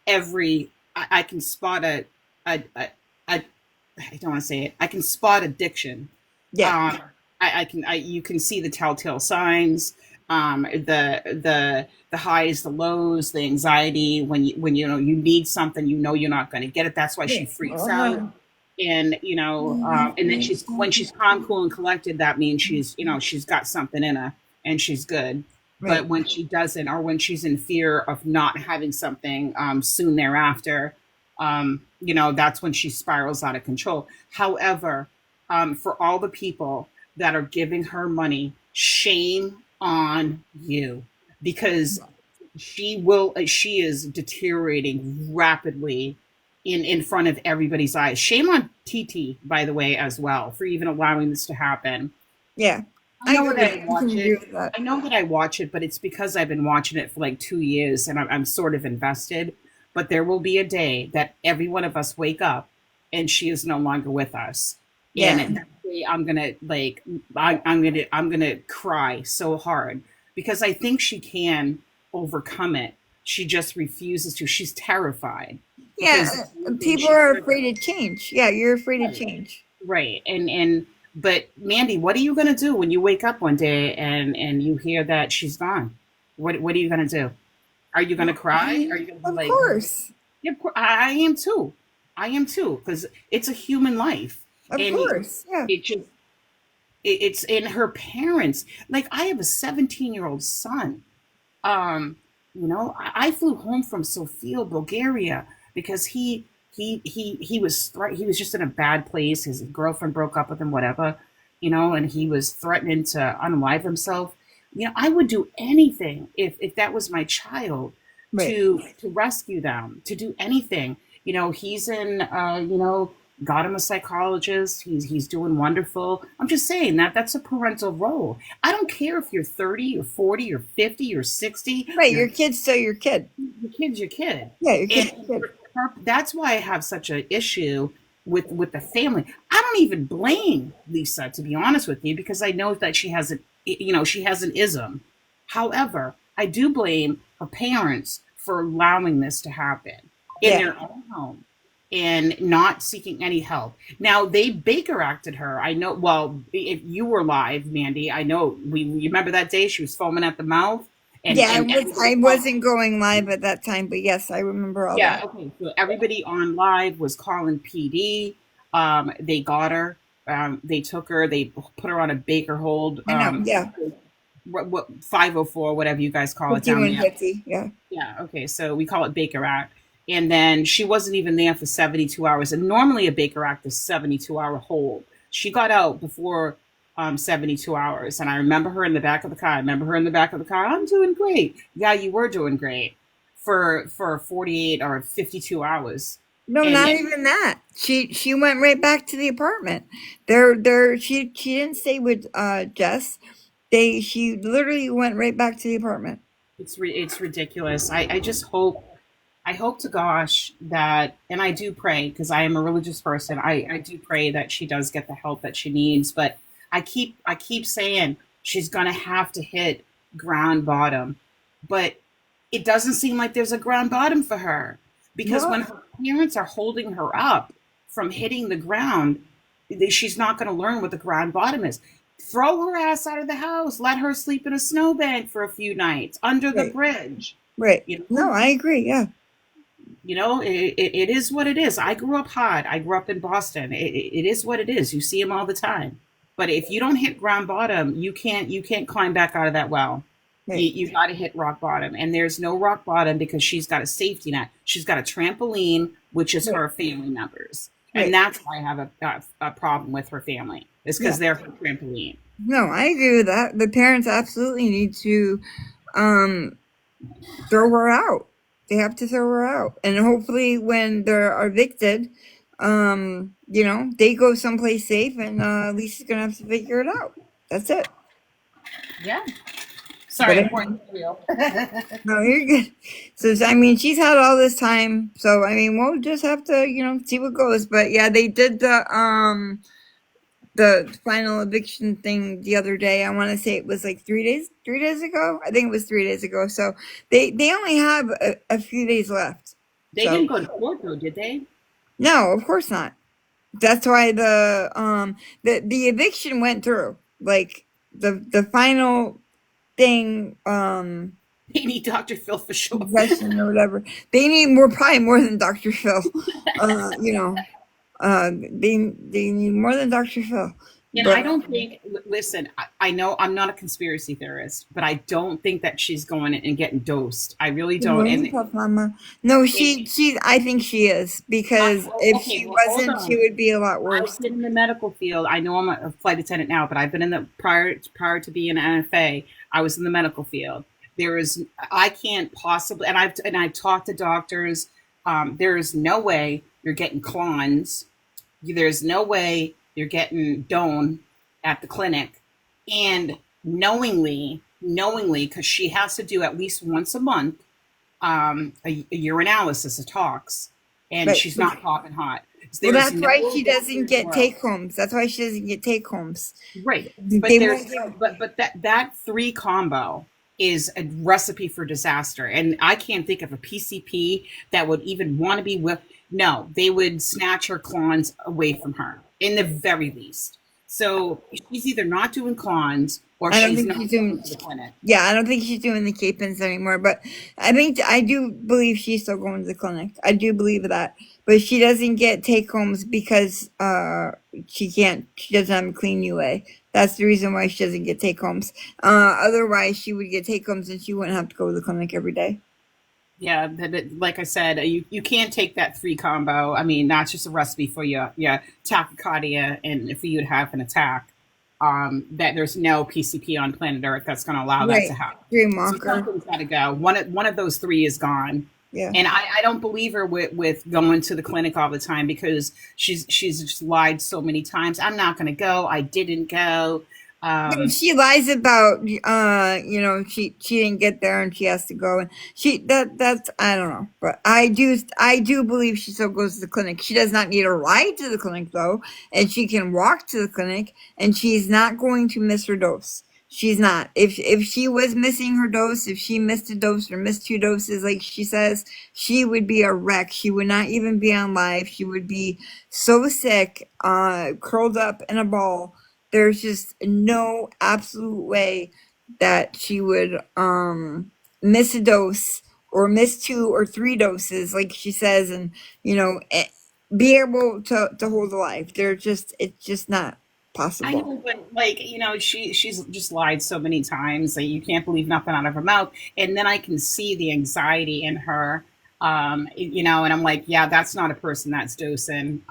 Speaker 4: every. I can spot a I don't want to say it. I can spot addiction.
Speaker 1: Yeah.
Speaker 4: Um, I can. You can see the telltale signs. The highs, the lows, the anxiety when you need something, you're not going to get it. That's why
Speaker 1: Yeah.
Speaker 4: she freaks
Speaker 1: Oh
Speaker 4: out.
Speaker 1: no.
Speaker 4: And and then she's when she's calm, cool, and collected. That means she's got something in her and she's good.
Speaker 1: Right.
Speaker 4: But when she doesn't, or when she's in fear of not having something soon thereafter, that's when she spirals out of control. However, for all the people that are giving her money, shame on you, because she is deteriorating rapidly in front of everybody's eyes. Shame on TT, by the way, as well, for even allowing this to happen.
Speaker 1: Yeah.
Speaker 4: I know that
Speaker 1: agree.
Speaker 4: I
Speaker 1: I
Speaker 4: watch
Speaker 1: can agree
Speaker 4: it.
Speaker 1: with that.
Speaker 4: I know that I watch it, but it's because I've been watching it for like 2 years and I'm sort of invested. But there will be a day that every one of us wake up and she is no longer with us. And
Speaker 1: Yeah.
Speaker 4: that day I'm gonna I'm gonna cry so hard because I think she can overcome it. She just refuses to. She's terrified
Speaker 1: Yeah.
Speaker 4: because
Speaker 1: People are afraid of change. Yeah, you're afraid of change.
Speaker 4: right. And but Mandy, what are you gonna do when you wake up one day and you hear that she's gone? What are you gonna do? Are you gonna cry? Are you gonna be
Speaker 1: Of
Speaker 4: like,
Speaker 1: course.
Speaker 4: yeah, I am too. I am too, because it's a human life,
Speaker 1: Of
Speaker 4: and
Speaker 1: course. Yeah.
Speaker 4: it just it's in her parents. Like I have a 17-year-old son. Um, I flew home from Sofia, Bulgaria, because he was he was just in a bad place. His girlfriend broke up with him, whatever, and he was threatening to unalive himself. I would do anything if that was my child
Speaker 1: Right.
Speaker 4: to rescue them, to do anything. He's in got him a psychologist. He's doing wonderful. I'm just saying that's a parental role. I don't care if you're 30 or 40 or 50 or 60.
Speaker 1: Right. Your kid's still your kid.
Speaker 4: Your kid's your kid.
Speaker 1: Yeah, your kid's
Speaker 4: And
Speaker 1: your kid.
Speaker 4: that's why I have such an issue with the family. I don't even blame Lisa, to be honest with you, because I know that she has an ism. However, I do blame her parents for allowing this to happen in
Speaker 1: Yeah.
Speaker 4: their own home and not seeking any help. Now they Baker acted her. I know. Well, if you were live, Mandy, I know. You remember that day she was foaming at the mouth, and
Speaker 1: Yeah,
Speaker 4: and
Speaker 1: I
Speaker 4: everybody
Speaker 1: wasn't going live at that time, but yes, I remember all
Speaker 4: yeah,
Speaker 1: that.
Speaker 4: okay. So everybody on live was calling PD. They got her. They took her. They put her on a Baker hold.
Speaker 1: I know. Yeah.
Speaker 4: What 504, whatever you guys call it
Speaker 1: 50
Speaker 4: down
Speaker 1: and
Speaker 4: there.
Speaker 1: 50. Yeah.
Speaker 4: Yeah. Okay. So we call it Baker Act. And then she wasn't even there for 72 hours. And normally a Baker Act is 72-hour hold. She got out before 72 hours. And I remember her in the back of the car. I'm doing great. Yeah, you were doing great for 48 or 52 hours.
Speaker 1: No,
Speaker 4: And
Speaker 1: not even that. She went right back to the apartment. She didn't stay with Jess. She literally went right back to the apartment.
Speaker 4: it's ridiculous. I hope to gosh that, and I do pray because I am a religious person. I do pray that she does get the help that she needs, but I keep saying she's gonna have to hit ground bottom, but it doesn't seem like there's a ground bottom for her because when
Speaker 1: No.
Speaker 4: her parents are holding her up from hitting the ground, she's not going to learn what the ground bottom is. Throw her ass out of the house. Let her sleep in a snowbank for a few nights under the
Speaker 1: Right.
Speaker 4: bridge.
Speaker 1: Right.
Speaker 4: You
Speaker 1: No,
Speaker 4: know,
Speaker 1: I agree. Yeah.
Speaker 4: it is what it is. I grew up hot. I grew up in Boston. It is what it is. You see them all the time. But if you don't hit ground bottom, you can't climb back out of that well.
Speaker 1: Right.
Speaker 4: You got to hit rock bottom, and there's no rock bottom because she's got a safety net. She's got a trampoline, which is
Speaker 1: Right.
Speaker 4: her family members,
Speaker 1: Right.
Speaker 4: and that's why I have a problem with her family. Is
Speaker 1: Yeah.
Speaker 4: because they're her trampoline.
Speaker 1: No, I agree with that. The parents absolutely need to um throw her out. They have to throw her out. And hopefully when they're evicted, they go someplace safe and Lisa's gonna have to figure it out. That's it.
Speaker 4: Yeah.
Speaker 1: But
Speaker 4: Sorry, I'm pouring cereal.
Speaker 1: no, you're good. So I mean, she's had all this time. So I mean, we'll just have to, see what goes. But yeah, they did the final eviction thing the other day. I want to say it was like 3 days ago. I think it was 3 days ago. So they only have a few days left.
Speaker 4: They
Speaker 1: So
Speaker 4: didn't go to court though, did they?
Speaker 1: no, of course not. That's why the eviction went through. Like the final thing,
Speaker 4: They need Dr. Phil for sure.
Speaker 1: possession or whatever. They need more, probably more than Dr. Phil. You know, they need more than Dr. Phil.
Speaker 4: And
Speaker 1: But
Speaker 4: I don't think, listen, I know I'm not a conspiracy theorist, but I don't think that she's going and getting dosed. I really
Speaker 1: good
Speaker 4: don't.
Speaker 1: morning, Pop Mama. No, she. I think she is, because if
Speaker 4: Okay,
Speaker 1: she
Speaker 4: well, hold
Speaker 1: wasn't, she
Speaker 4: on.
Speaker 1: would be a lot worse.
Speaker 4: I've been in the medical field. I know I'm a flight attendant now, but I've been in the prior to being an NFA, I was in the medical field. There is, I can't possibly, and I've talked to doctors. There is no way you're getting clones. There's no way you're getting Doan at the clinic, and knowingly, because she has to do at least once a month a urinalysis, a tox, and
Speaker 1: But
Speaker 4: she's not coughing hot.
Speaker 1: well,
Speaker 4: There's
Speaker 1: that's why
Speaker 4: no
Speaker 1: she
Speaker 4: doctor
Speaker 1: doesn't
Speaker 4: in the
Speaker 1: get
Speaker 4: world.
Speaker 1: take homes. That's why she doesn't get take homes.
Speaker 4: Right, but
Speaker 1: They
Speaker 4: there's
Speaker 1: won't give.
Speaker 4: but that three combo is a recipe for disaster, and I can't think of a PCP that would even want to be with. No, they would snatch her clones away from her in the very least. So she's either not doing clones or
Speaker 1: I don't
Speaker 4: she's
Speaker 1: think
Speaker 4: not
Speaker 1: she's
Speaker 4: going
Speaker 1: doing.
Speaker 4: to the clinic.
Speaker 1: Yeah, I don't think she's doing the K-pins anymore. But I do believe she's still going to the clinic. I do believe that, but she doesn't get take homes because she can't. She doesn't have a clean UA. That's the reason why she doesn't get take homes. Otherwise, she would get take homes and she wouldn't have to go to the clinic every day.
Speaker 4: Yeah, like I said, you can't take that three combo. I mean, that's just a recipe for your tachycardia and for you to have an attack. That there's no PCP on planet Earth that's going to allow that
Speaker 1: Right,
Speaker 4: to happen.
Speaker 1: dream
Speaker 4: So
Speaker 1: walker.
Speaker 4: something's got to go. One of those three is gone.
Speaker 1: Yeah.
Speaker 4: And I don't believe her with going to the clinic all the time, because she's just lied so many times. I'm not going to go. I didn't go.
Speaker 1: She lies about she didn't get there and she has to go, and that's I don't know, but I do believe she still goes to the clinic. She does not need a ride to the clinic though, and she can walk to the clinic, and she's not going to miss her dose. She's not. If she was missing her dose, if she missed a dose or missed two doses, like she says, she would be a wreck. She would not even be on live. She would be so sick, curled up in a ball. There's just no absolute way that she would miss a dose or miss 2 or 3 doses, like she says, and be able to hold alive. It's just not
Speaker 4: I
Speaker 1: possible.
Speaker 4: know, but like she's just lied so many times that you can't believe nothing out of her mouth, and then I can see the anxiety in her. And I'm like, yeah, that's not a person that's dosing.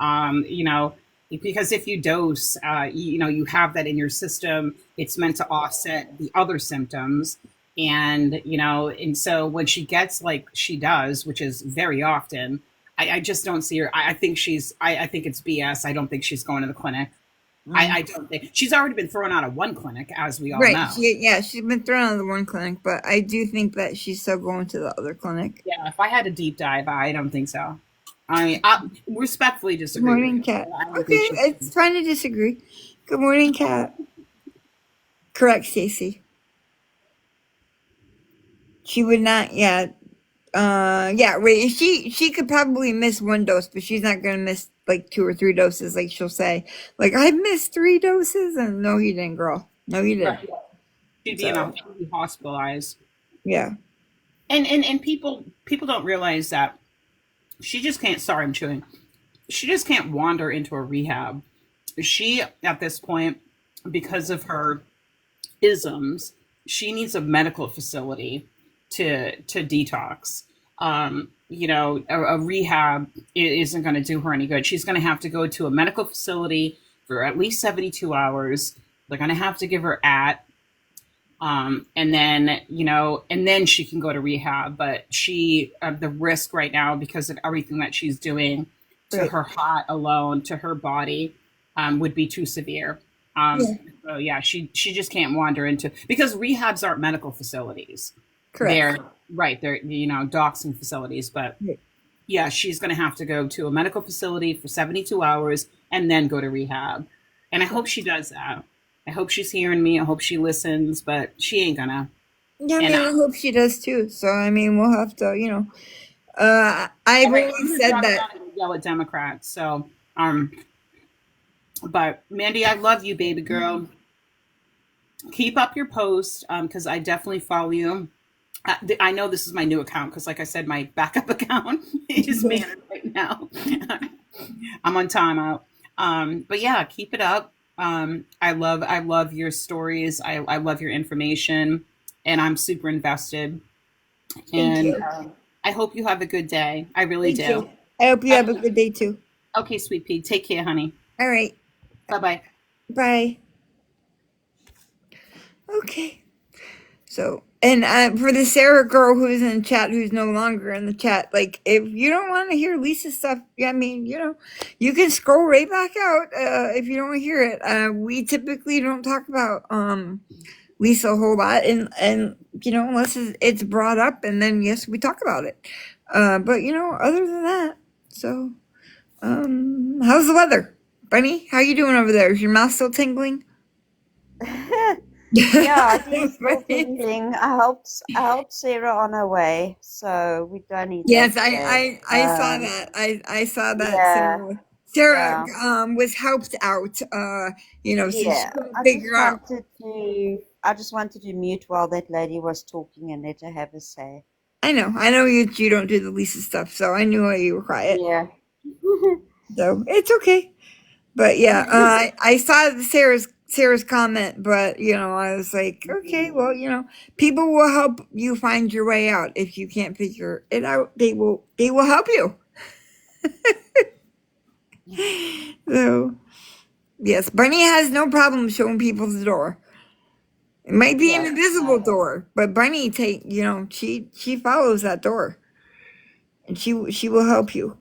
Speaker 4: Because if you dose, you have that in your system. It's meant to offset the other symptoms, and so when she gets like she does, which is very often, I just don't see her. I think I think it's BS. I don't think she's going to the clinic. I don't think she's already been thrown out of one clinic, as we all
Speaker 1: Right.
Speaker 4: know.
Speaker 1: She's been thrown out of the one clinic, but I do think that she's still going to the other clinic.
Speaker 4: Yeah, if I had a deep dive, I don't think so. I mean, I respectfully
Speaker 1: Good
Speaker 4: disagree.
Speaker 1: morning,
Speaker 4: with you.
Speaker 1: Cat.
Speaker 4: I don't
Speaker 1: Okay,
Speaker 4: think she's.
Speaker 1: it's fine to disagree. Good morning, Cat. Correct, Stacy. She would not. Yeah. Right. She could probably miss 1 dose, but she's not gonna miss like 2 or 3 doses. Like she'll say, like I missed 3 doses, and no, you didn't, girl. No, you didn't.
Speaker 4: Right. She'd
Speaker 1: So
Speaker 4: be hospitalized,
Speaker 1: yeah.
Speaker 4: and people don't realize that she just can't. Sorry, I'm chewing. She just can't wander into a rehab. She, at this point, because of her isms, she needs a medical facility to detox. A rehab isn't going to do her any good. She's going to have to go to a medical facility for at least 72 hours. They're going to have to give her and then she can go to rehab. But the risk right now, because of everything that she's doing to
Speaker 1: Right.
Speaker 4: her heart alone, to her body, would be too severe.
Speaker 1: Yeah.
Speaker 4: So yeah, she just can't wander into, because rehabs aren't medical facilities.
Speaker 1: Correct.
Speaker 4: They're doxing facilities. But
Speaker 1: Right.
Speaker 4: yeah, she's going to have to go to a medical facility for 72 hours and then go to rehab. And I hope she does that. I hope she's hearing me. I hope she listens, but she ain't gonna.
Speaker 1: Yeah, I
Speaker 4: And
Speaker 1: mean, I hope she does too. So, I mean, we'll have to, I've
Speaker 4: I'm
Speaker 1: always
Speaker 4: gonna
Speaker 1: said
Speaker 4: drop
Speaker 1: that.
Speaker 4: down and yell at Democrats. So, but Mandy, I love you, baby girl. Keep up your post, because I definitely follow you. I know this is my new account because, like I said, my backup account is banned right now. I'm on timeout. But yeah, keep it up. I love your stories. I love your information, and I'm super invested.
Speaker 1: Thank
Speaker 4: And
Speaker 1: you.
Speaker 4: I hope you have a good day. I really
Speaker 1: Thank
Speaker 4: do.
Speaker 1: you. I hope you have a good day too.
Speaker 4: Okay, sweet pea. Take care, honey.
Speaker 1: All right.
Speaker 4: Bye bye.
Speaker 1: Bye. Okay. So, and for the Sarah girl who's in the chat, who's no longer in the chat, like, if you don't want to hear Lisa's stuff, I mean, you can scroll right back out if you don't want to hear it. We typically don't talk about Lisa a whole lot, and unless it's brought up, and then yes, we talk about it. But other than that, so how's the weather, Bunny? How you doing over there? Is your mouth still tingling?
Speaker 2: Yeah, it is still tingling. I helped Sarah on her way, so we don't need that
Speaker 1: Yes,
Speaker 2: today.
Speaker 1: I saw that. I saw that
Speaker 2: Yeah,
Speaker 1: Sarah
Speaker 2: yeah,
Speaker 1: was helped out. So she
Speaker 2: yeah.
Speaker 1: couldn't
Speaker 2: I just
Speaker 1: figure out.
Speaker 2: wanted to, I just wanted to mute while that lady was talking and let her have a say.
Speaker 1: I know you don't do the Lisa stuff, so I knew why you were quiet.
Speaker 2: Yeah.
Speaker 1: So it's okay. But yeah, I saw Sarah's comment, but I was like, okay, well, people will help you find your way out if you can't figure it out. They will help you. So yes, Bunny has no problem showing people the door. It might be an
Speaker 2: Yeah.
Speaker 1: invisible door, but Bunny she follows that door, and she will help you.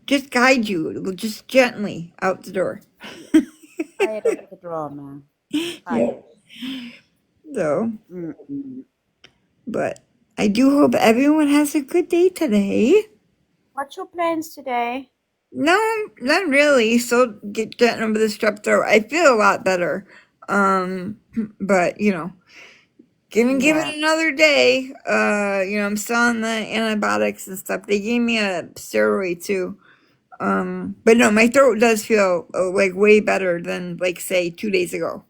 Speaker 1: Just guide you, just gently out the door.
Speaker 2: Tired of the drama.
Speaker 1: Yeah.
Speaker 2: Tired.
Speaker 1: So,
Speaker 2: Mm-mm.
Speaker 1: but I do hope everyone has a good day today.
Speaker 2: What's your plans today?
Speaker 1: No, not really. Still getting over the strep throat. I feel a lot better. But gonna give it
Speaker 2: Yeah.
Speaker 1: another day. I'm still on the antibiotics and stuff. They gave me a steroid too. But no, my throat does feel like way better than, like, say 2 days ago.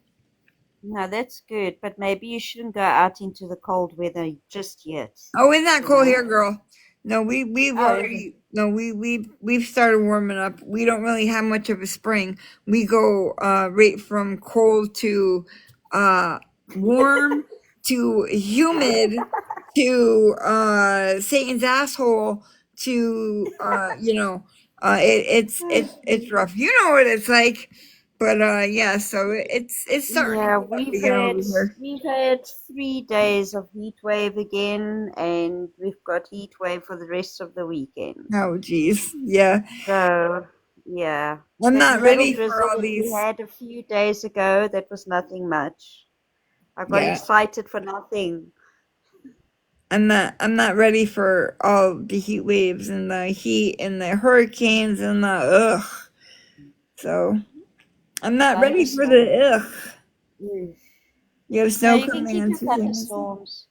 Speaker 2: No, that's good, but maybe you shouldn't go out into the cold weather just yet.
Speaker 1: Oh, it's not
Speaker 2: You
Speaker 1: cold
Speaker 2: know?
Speaker 1: here, girl. No, we've
Speaker 2: Oh, is it?
Speaker 1: already no we've started warming up. We don't really have much of a spring. We go right from cold to warm to humid to Satan's asshole to it's rough. You know what it's like. But yeah, so it's starting to
Speaker 2: Yeah,
Speaker 1: heat up again over here.
Speaker 2: we've had 3 days of heat wave again, and we've got heat wave for the rest of the weekend.
Speaker 1: Oh geez. Yeah.
Speaker 2: So, yeah,
Speaker 1: I'm
Speaker 2: that
Speaker 1: not
Speaker 2: little
Speaker 1: ready for
Speaker 2: drizzle
Speaker 1: all
Speaker 2: that we
Speaker 1: these.
Speaker 2: had a few days ago, that was nothing much. I got
Speaker 1: Yeah,
Speaker 2: excited for nothing.
Speaker 1: I'm not ready for all the heat waves and the heat and the hurricanes and the ugh. So I'm not ready for
Speaker 2: Thunderstorm.
Speaker 1: the ugh.
Speaker 2: Mm.
Speaker 1: You have
Speaker 2: No,
Speaker 1: snow
Speaker 2: you can
Speaker 1: coming
Speaker 2: keep
Speaker 1: on
Speaker 2: your
Speaker 1: Tuesday and Wednesday.
Speaker 2: thunderstorms.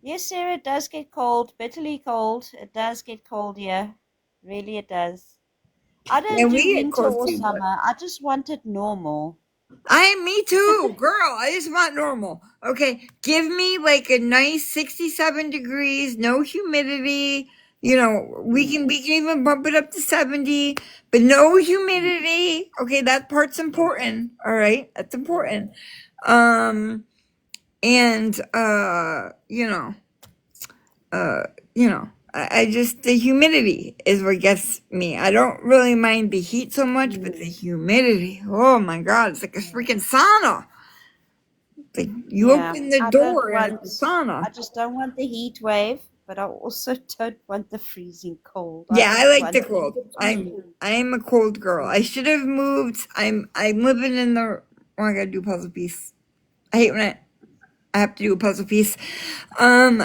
Speaker 2: Yes, Sarah, it does get cold, bitterly cold. It does get cold here. Really, it does. I
Speaker 1: Yeah,
Speaker 2: don't do
Speaker 1: we get
Speaker 2: winter
Speaker 1: cold
Speaker 2: or
Speaker 1: too, but
Speaker 2: summer. I just want it normal.
Speaker 1: me too, girl. I just want normal. Okay, give me like a nice 67 degrees, no humidity. We can even bump it up to 70, but no humidity. Okay, that part's important. All right, that's important. And uh, I just the humidity is what gets me. I don't really mind the heat so much, but the
Speaker 2: Mm.
Speaker 1: humidity. Oh my God, it's like a freaking sauna. Like you
Speaker 2: Yeah,
Speaker 1: open the
Speaker 2: I don't
Speaker 1: door and
Speaker 2: want,
Speaker 1: it's a sauna.
Speaker 2: I just don't want the heat wave, but I also don't want the freezing cold. I
Speaker 1: Yeah, I
Speaker 2: just
Speaker 1: like the
Speaker 2: want in
Speaker 1: cold. I'm
Speaker 2: between.
Speaker 1: I am a cold girl. I should have moved. I'm living in the. Oh, I gotta do a puzzle piece. I hate when I have to do a puzzle piece. Um,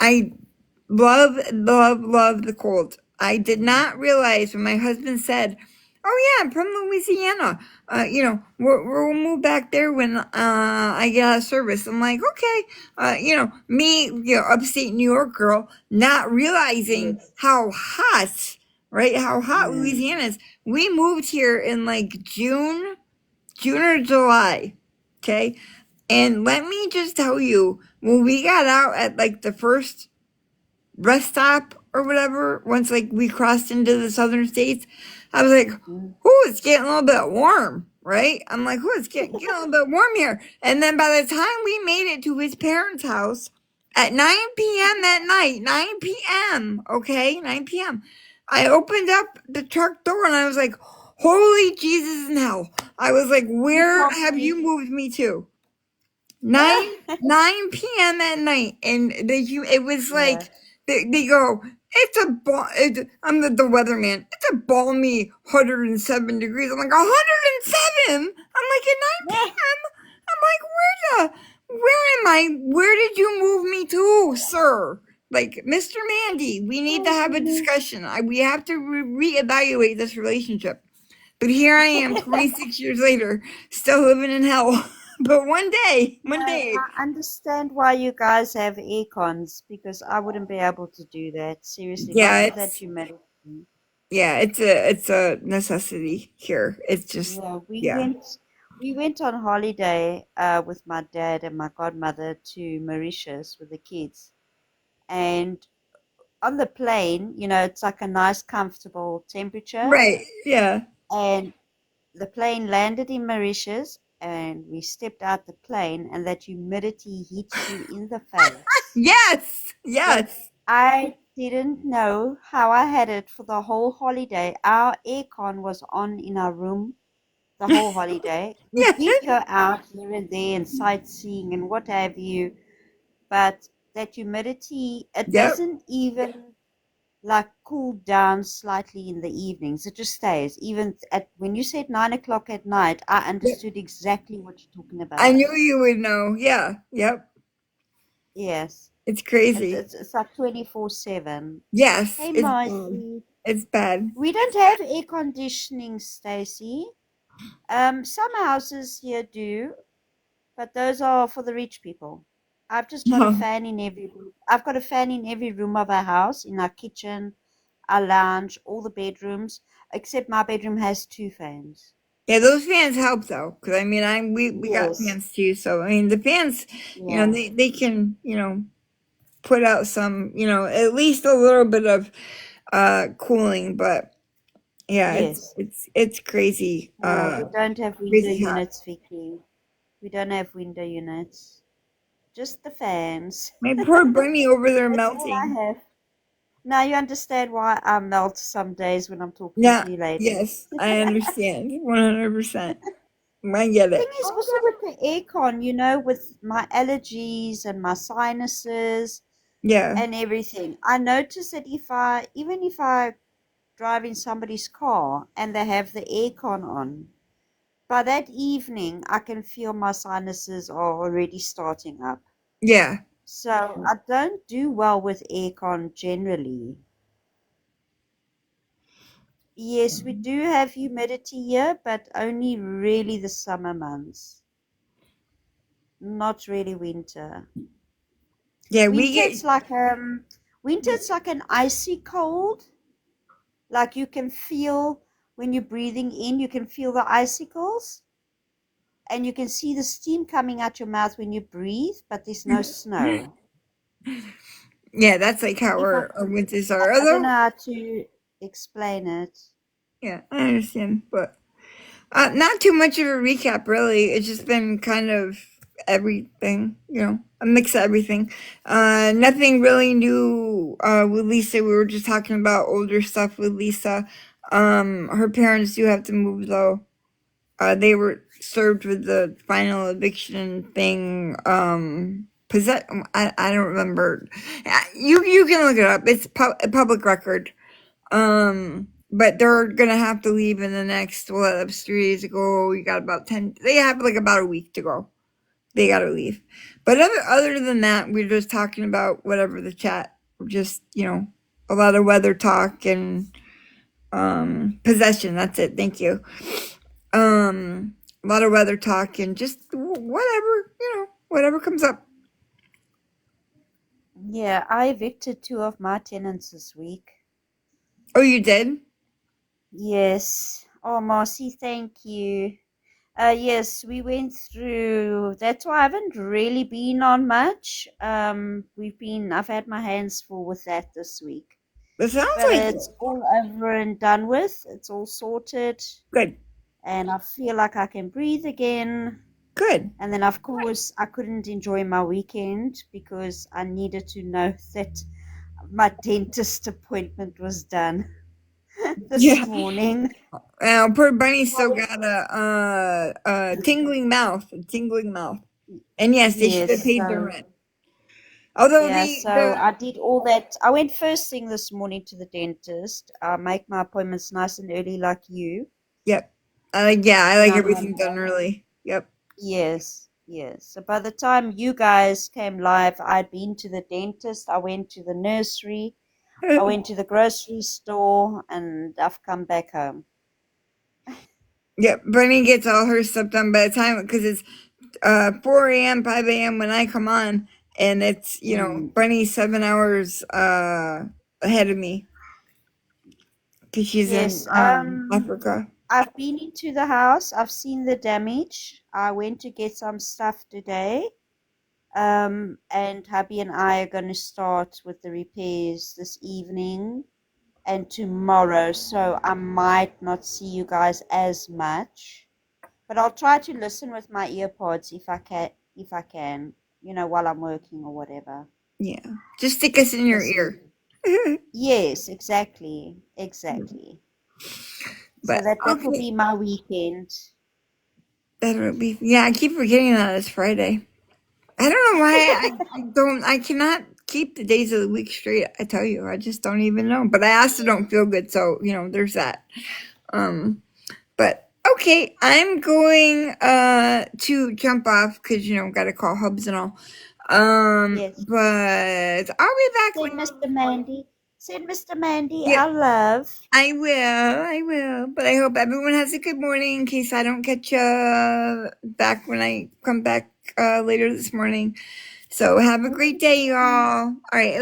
Speaker 1: I love, love, love the cold. I did not realize when my husband said, Oh yeah, I'm from Louisiana. We'll move back there when I get out of service. I'm like, okay. Me, upstate New York girl, not realizing
Speaker 2: Yes.
Speaker 1: how hot, right? How hot
Speaker 2: Mm.
Speaker 1: Louisiana is. We moved here in like June or July. Okay. And let me just tell you, when we got out at like the first rest stop or whatever, once like we crossed into the southern states, I was like,
Speaker 2: Mm.
Speaker 1: "Oh, it's getting a little bit warm, right?" I'm like, "Oh, it's getting a little bit warm here." And then by the time we made it to his parents' house at 9 p.m. that night, 9 p.m., okay, 9 p.m., I opened up the truck door and I was like, "Holy Jesus in hell!" I was like,
Speaker 2: You
Speaker 1: "Where
Speaker 2: can't
Speaker 1: have you
Speaker 2: believe.
Speaker 1: moved me to?" 9 p.m. at night, and it was
Speaker 2: Yeah.
Speaker 1: like they go, I'm the weatherman. It's a balmy 107 degrees. I'm like 107. I'm like at 9 p.m. I'm like where am I? Where did you move me to, sir? Like, Mr. Mandy, we need to
Speaker 2: Oh
Speaker 1: have a
Speaker 2: goodness.
Speaker 1: discussion. We have to reevaluate this relationship. But here I am, 26 years later, still living in hell. But one
Speaker 2: No,
Speaker 1: day,
Speaker 2: I understand why you guys have air cons because I wouldn't be able to do that. Seriously, not
Speaker 1: yeah,
Speaker 2: with that
Speaker 1: it's
Speaker 2: humidity.
Speaker 1: it's a necessity here. It's just
Speaker 2: Yeah,
Speaker 1: yeah.
Speaker 2: we went on holiday with my dad and my godmother to Mauritius with the kids. And on the plane, it's like a nice comfortable temperature.
Speaker 1: Right. Yeah.
Speaker 2: And the plane landed in Mauritius and we stepped out the plane and that humidity hits you in the face.
Speaker 1: Yes.
Speaker 2: Like,
Speaker 1: Yes.
Speaker 2: I didn't know how I had it for the whole holiday. Our aircon was on in our room the whole holiday. We
Speaker 1: Yeah.
Speaker 2: did go out here and there and sightseeing and what have you, but that humidity, it
Speaker 1: Yep.
Speaker 2: doesn't even like cool down slightly in the evenings. It just stays. Even at when you said 9 o'clock at night, I
Speaker 1: Yep.
Speaker 2: understood exactly what you're talking
Speaker 1: I
Speaker 2: about.
Speaker 1: knew you would know. Yeah. Yep.
Speaker 2: Yes.
Speaker 1: It's
Speaker 2: It's
Speaker 1: crazy.
Speaker 2: it's, it's like 24/7.
Speaker 1: Yes.
Speaker 2: Hey,
Speaker 1: It's bad.
Speaker 2: Marcy.
Speaker 1: It's bad.
Speaker 2: We don't have air conditioning, Stacy. Some houses here do, but those are for the rich people.
Speaker 1: No.
Speaker 2: I've got a fan in every room of our house, in our kitchen, our lounge, all the bedrooms, except my bedroom has two fans.
Speaker 1: Yeah, those fans help though, because I mean, we got
Speaker 2: Yes.
Speaker 1: fans too. So I mean, the fans,
Speaker 2: Yeah.
Speaker 1: they can put out some at least a little bit of cooling, but yeah,
Speaker 2: Yes.
Speaker 1: it's crazy,
Speaker 2: No, we don't have window
Speaker 1: crazy hot.
Speaker 2: units, Vicky. We don't have window units. Just the fans.
Speaker 1: My poor bunny over there
Speaker 2: That's all I
Speaker 1: melting.
Speaker 2: have. Now you understand why I melt some days when I'm talking
Speaker 1: Yeah,
Speaker 2: to you ladies.
Speaker 1: yes, I understand 100%. I get
Speaker 2: Thing
Speaker 1: it.
Speaker 2: is also with the aircon, with my allergies and my sinuses
Speaker 1: Yeah,
Speaker 2: and everything. I notice that even if I drive in somebody's car and they have the aircon on, by that evening I can feel my sinuses are already starting up.
Speaker 1: yeah,
Speaker 2: So I don't do well with aircon generally. Yes, we do have humidity here, but only really the summer months, not really winter.
Speaker 1: yeah. We
Speaker 2: Winter,
Speaker 1: get
Speaker 2: it's like an icy cold. Like you can feel when you're breathing in, you can feel the icicles, and you can see the steam coming out your mouth when you breathe, but there's no snow.
Speaker 1: yeah. That's like how
Speaker 2: If I,
Speaker 1: our winters are.
Speaker 2: I don't know
Speaker 1: Although,
Speaker 2: how to explain it.
Speaker 1: yeah, I understand, but not too much of a recap, really. It's just been kind of everything, a mix of everything. Nothing really new with Lisa. We were just talking about older stuff with Lisa. Her parents do have to move though. They were served with the final eviction thing. I don't remember. You can look it up. It's a public record. But they're gonna have to leave in the next. Well, that was 3 days ago. You got about 10. They have like about a week to go. They gotta leave. But other than that, we're just talking about whatever the chat. Just a lot of weather talk and possession. That's it. Thank you. A lot of weather talk and just whatever, whatever comes up.
Speaker 2: Yeah, I evicted 2 of my tenants this week.
Speaker 1: Oh, you did?
Speaker 2: Yes. Oh, Marcy, thank you. Yes, we went through. That's why I haven't really been on much. I've had my hands full with that this week.
Speaker 1: It sounds
Speaker 2: But
Speaker 1: like
Speaker 2: it's all over and done with. It's all sorted.
Speaker 1: good.
Speaker 2: And I feel like I can breathe again.
Speaker 1: Good.
Speaker 2: And then, of course, I couldn't enjoy my weekend because I needed to know that my dentist appointment was done this
Speaker 1: Yeah.
Speaker 2: morning.
Speaker 1: Poor Bunny still got a tingling mouth. A tingling mouth. And yes, they should have
Speaker 2: Yes,
Speaker 1: paid their
Speaker 2: so
Speaker 1: rent. Although
Speaker 2: yeah, so I did all that. I went first thing this morning to the dentist. I make my appointments nice and early, like you.
Speaker 1: yep. Yeah, I
Speaker 2: And
Speaker 1: like
Speaker 2: I'm
Speaker 1: everything done early. Yep.
Speaker 2: yes, yes. So by the time you guys came live, I'd been to the dentist. I went to the nursery. I went to the grocery store, and I've come back home.
Speaker 1: Yep. Bunny gets all her stuff done by the time, because it's 4 a.m., 5 a.m. when I come on, and it's,
Speaker 2: Mm.
Speaker 1: Bunny's 7 hours ahead of me because she's in
Speaker 2: Yes.
Speaker 1: Africa.
Speaker 2: I've been into the house. I've seen the damage. I went to get some stuff today. And hubby and I are going to start with the repairs this evening and tomorrow. So I might not see you guys as much, but I'll try to listen with my earpods if I can. If I can, while I'm working or whatever.
Speaker 1: Yeah. Just stick us in your
Speaker 2: 'Cause-
Speaker 1: ear.
Speaker 2: yes, exactly, exactly. So
Speaker 1: But
Speaker 2: that will
Speaker 1: okay.
Speaker 2: be my weekend.
Speaker 1: That'll be, yeah, I keep forgetting that it's Friday. I don't know why I cannot keep the days of the week straight. I tell you, I just don't even know. But I also don't feel good, so there's that. But okay, I'm going to jump off because gotta call hubs and all.
Speaker 2: Yes.
Speaker 1: But I'll be back when.
Speaker 2: Send Mr. Mandy. Send Mr. Mandy
Speaker 1: Yep,
Speaker 2: our love.
Speaker 1: I will. But I hope everyone has a good morning in case I don't catch you back when I come back later this morning. So have a great day, y'all. All right.